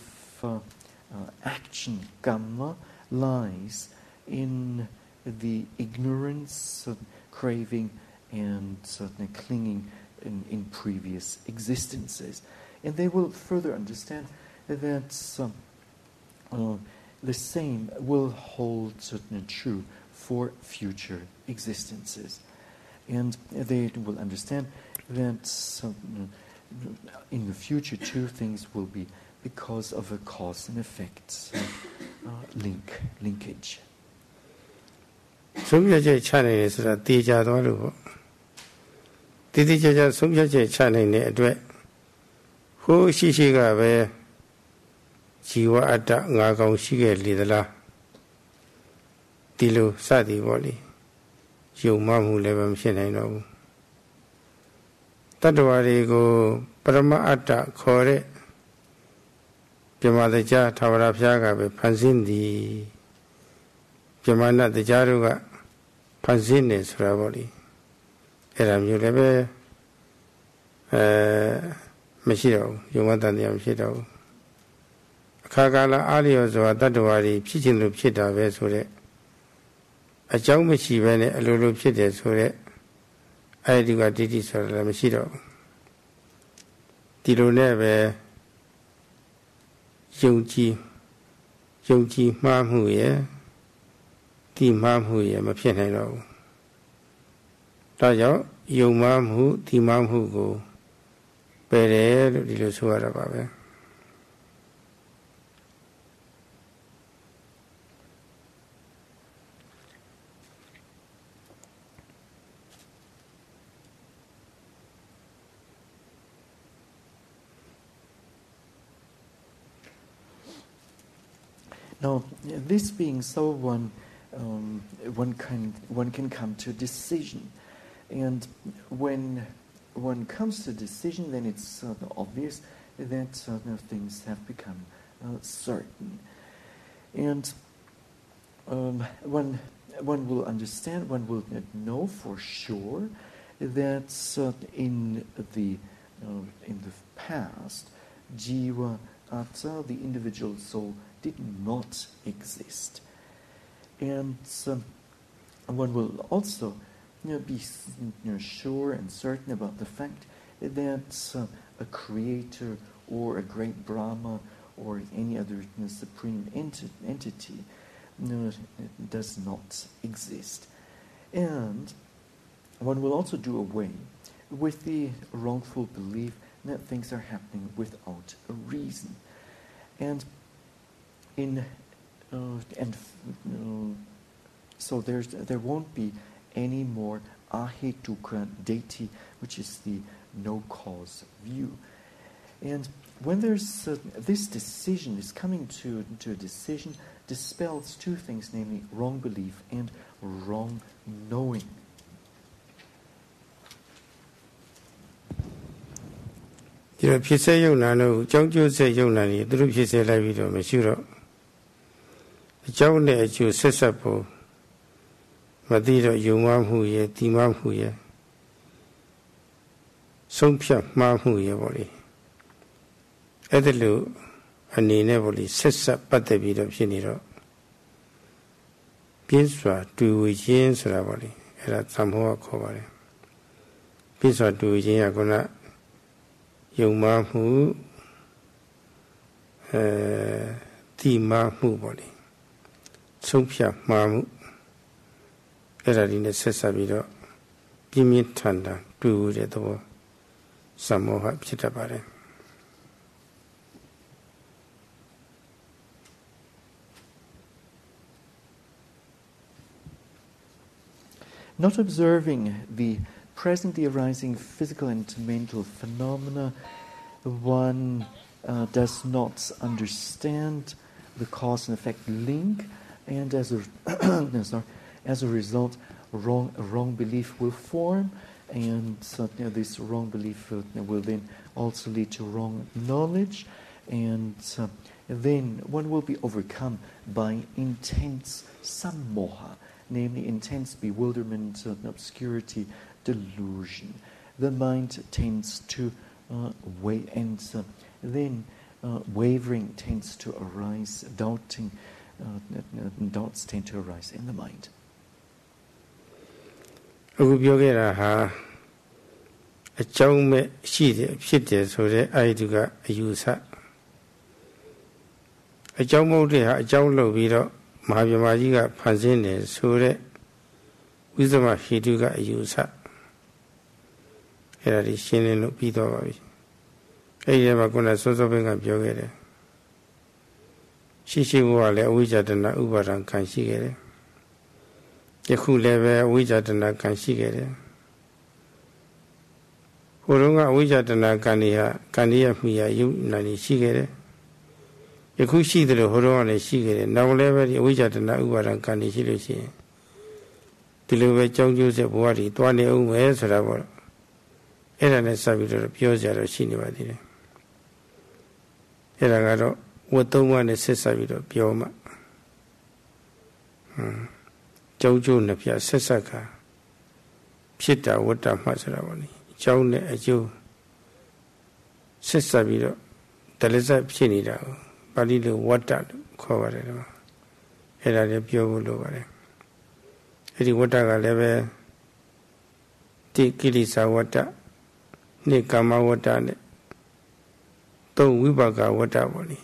action, kamma, lies in the ignorance, craving, and clinging in previous existences. And they will further understand that the same will hold true for future existences. And they will understand that in the future two things will be because of a cause and effect linkage. ဆုံးဖြတ်ချက်ချနိုင်တယ်ဆိုတာတေချာသွားလို့ပေါ့တည်တည်ချာချာဆုံးဖြတ်ချက်ချနိုင်တဲ့အတွက်ဟိုးရှိကပဲဇီဝအတ္တငါးကောင်ရှိခဲ့လေသလားဒီလိုစသည်ပေါ့လေယုံမှမှုလည်းပဲမဖြစ်နိုင်တော့ဘူးတတ္တဝါတွေကိုပရမအတ္တခေါ်တဲ့ပြမတရားထာဝရဘုရားကပဲဖန်ဆင်းသည်ပြမနာတရားတို့ကဖန်ဆင်းနေဆိုတာပေါ့လေအဲ့ဒါမျိုးလည်းပဲမရှိတော့ဘူးယုံမှတန်တရားမရှိတော့ဘူးအခါကာလအားလျော်စွာတတ္တဝါတွေဖြစ်ခြင်းလို့ဖြစ်တာပဲဆိုတဲ့အကြောင်းမရှိဘဲနဲ့အလိုလိုဖြစ်တယ်ဆိုတဲ့အဲ့ဒီကတိတိဆိုတာလည်းမရှိတော့ဘူးဒီလိုနဲ့ပဲယုံကြည်မှားမှုရဲ့တိမှားမှုရဲ့မဖြစ်နိုင်တော့ဘူးဒါကြောင့်ယုံမှားမှုတိမှားမှုကိုပယ်တယ်လို့ဒီလိုဆိုရတာပါပဲ Now, this being so, one can come to a decision, and when one comes to a decision, then it's obvious that things have become certain, and one will understand, one will know for sure that in the past, jiva, atta, the individual soul, did not exist. And one will also be sure and certain about the fact that a creator or a great Brahma or any other supreme entity does not exist. And one will also do away with the wrongful belief that things are happening without a reason. And so there won't be any more ahetuka deity, which is the no-cause view. And when there's this decision, is coming to a decision, dispels two things, namely wrong belief and wrong knowing. There are people who know, don't you say you know, you don't say like we don't, Monsieur. The John that you set up, but the young man who ye, the man who ye, some pure man who ye body. Edelu, and never sets up, but the bit of Genero. Pinswa, do we change our body? At some more cover. Pinswa, do we change a gonna. Young man who the man who body. So pia mamu era in the sessabido, Gimmy Tanda, do the door, some more chitabare. Not observing the presently arising physical and mental phenomena, one does not understand the cause and effect link, and as a result, wrong belief will form, and this wrong belief will then also lead to wrong knowledge, and then one will be overcome by intense sammoha, namely intense bewilderment, obscurity, delusion. The mind tends to wavering tends to arise, doubting, doubts tend to arise in the mind. A chong me shit so that I do a use a chong mode, a chong low video, Mahavamajiga Panzine, so that wisdom of Hiduga use her. Era di scene no pito. E never gonna sort of bring up your head. She will let wizard and a Uber and can she get it? The who level wizard and a can she get it? Urunga wizard and a cania mia, you nani she get it? You could see the Horon and she get it. Now level the wizard and a Uber and can she see. Deliver John Joseph Wadi, 20 years or era ne sabito pio jaro shini badire era garo wotonwa ne set sabito pio ma jauju ne pya set ka phitta watta ma sora ba ni jau ne ajo set sabito dalesa phit nida ko pali lo watta kho bare ma era le pio bu lo bare edi watta ka le be ti kilisa watta ne kama wata ne to vibaka wata boni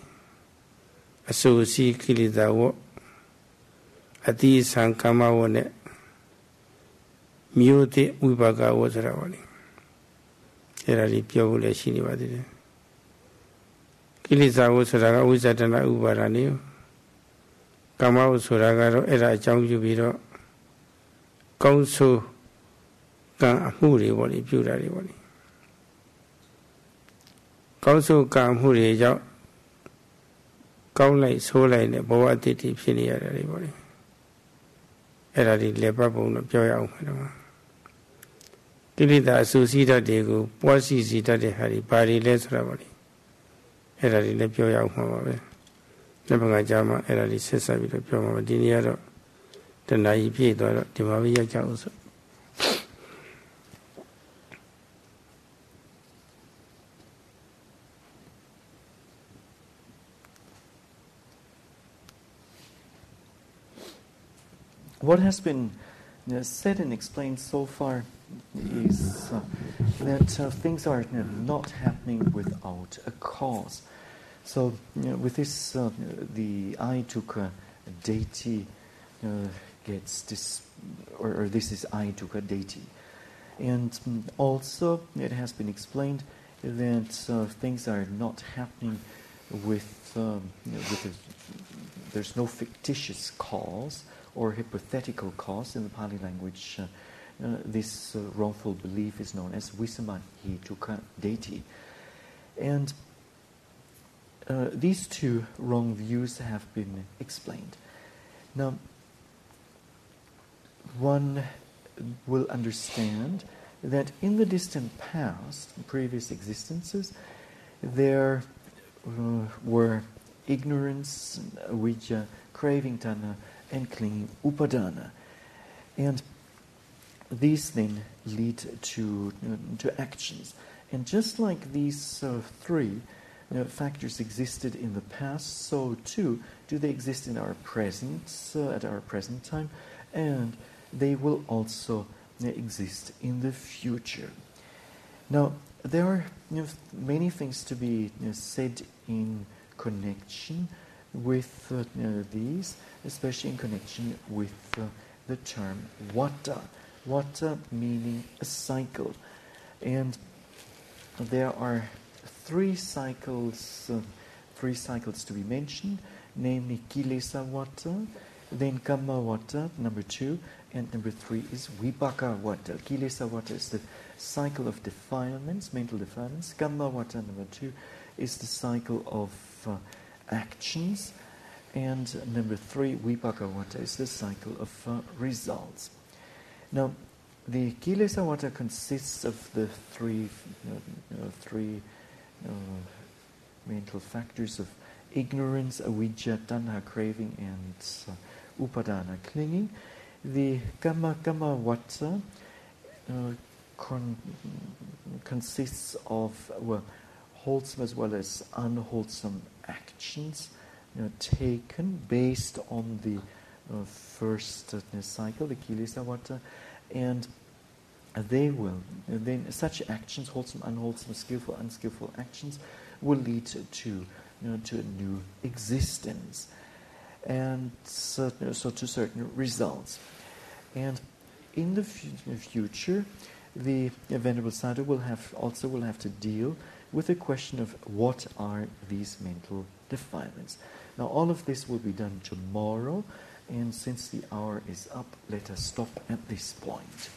aso si kilida wo ati san kama wo ne myote vibaka wo sara boni era li pyo bu le shi ni ba de kilisa wo sara ga wizatana ubara ni kama wo sara ga ro era a chaung yu bi ro kaung so kan a mu de boni pyu da de boni Kausu kam huri jau ကောင်းလိုက်ဆိုးလိုက်နဲ့ဘဝအတ္တိဖြစ်နေရတယ်လေပေါ့လေအဲ့ဒါဒီလက်ပတ်ပုံတော့ပြောရအောင်မယ်တော့ကိလေသာအဆူစီးတတ်တွေကိုပွားစီစီတတ်တဲ့ဟာဒီဘာတွေလဲဆိုတာပေါ့လေအဲ့ဒါဒီလည်းပြောရအောင်မှာပါပဲလက်ပံကကြားမှာအဲ့ဒါဒီဆက်ဆက်ပြီးတော့ပြောမှာပါဒီနေ့ကတော့တဏှာကြီးပြည့်သွားတော့ဒီမှာပဲရောက်ကြအောင်ဆိုWhat has been said and explained so far is that things are not happening without a cause. So, with this, the I dukkha deity gets this, or this is I dukkha deity. And also, it has been explained that things are not happening with there's no fictitious cause or hypothetical cause. In the Pali language, this wrongful belief is known as visammadhi dukkha deity. And these two wrong views have been explained. Now, one will understand that in the distant past, previous existences, there were ignorance, avijja, craving tanha, and clinging upadana. And these then lead to actions. And just like these three factors existed in the past, so too do they exist in our present, at our present time, and they will also exist in the future. Now, there are many things to be said in connection with these, especially in connection with the term vata. Vata meaning a cycle. And there are three cycles to be mentioned, namely kilesa vata, then kamma vata, number 2, and number 3 is vipaka vata. Kilesa vata is the cycle of defilements, mental defilements. Kamma vata, number 2, is the cycle of actions, and number 3, vipaka vata, is the cycle of results. Now, the kilesa vata consists of the three mental factors of ignorance, avijja, tanha, craving, and upadana, clinging. The kamma vata consists of wholesome as well as unwholesome actions taken based on the first cycle, the kilesa vata, and they will then such actions, wholesome, unwholesome, skillful, unskillful actions, will lead to a new existence, and so to certain results. And in the future, the Venerable Sadhu will have to deal with the question of what are these mental defilements. Now, all of this will be done tomorrow, and since the hour is up, let us stop at this point.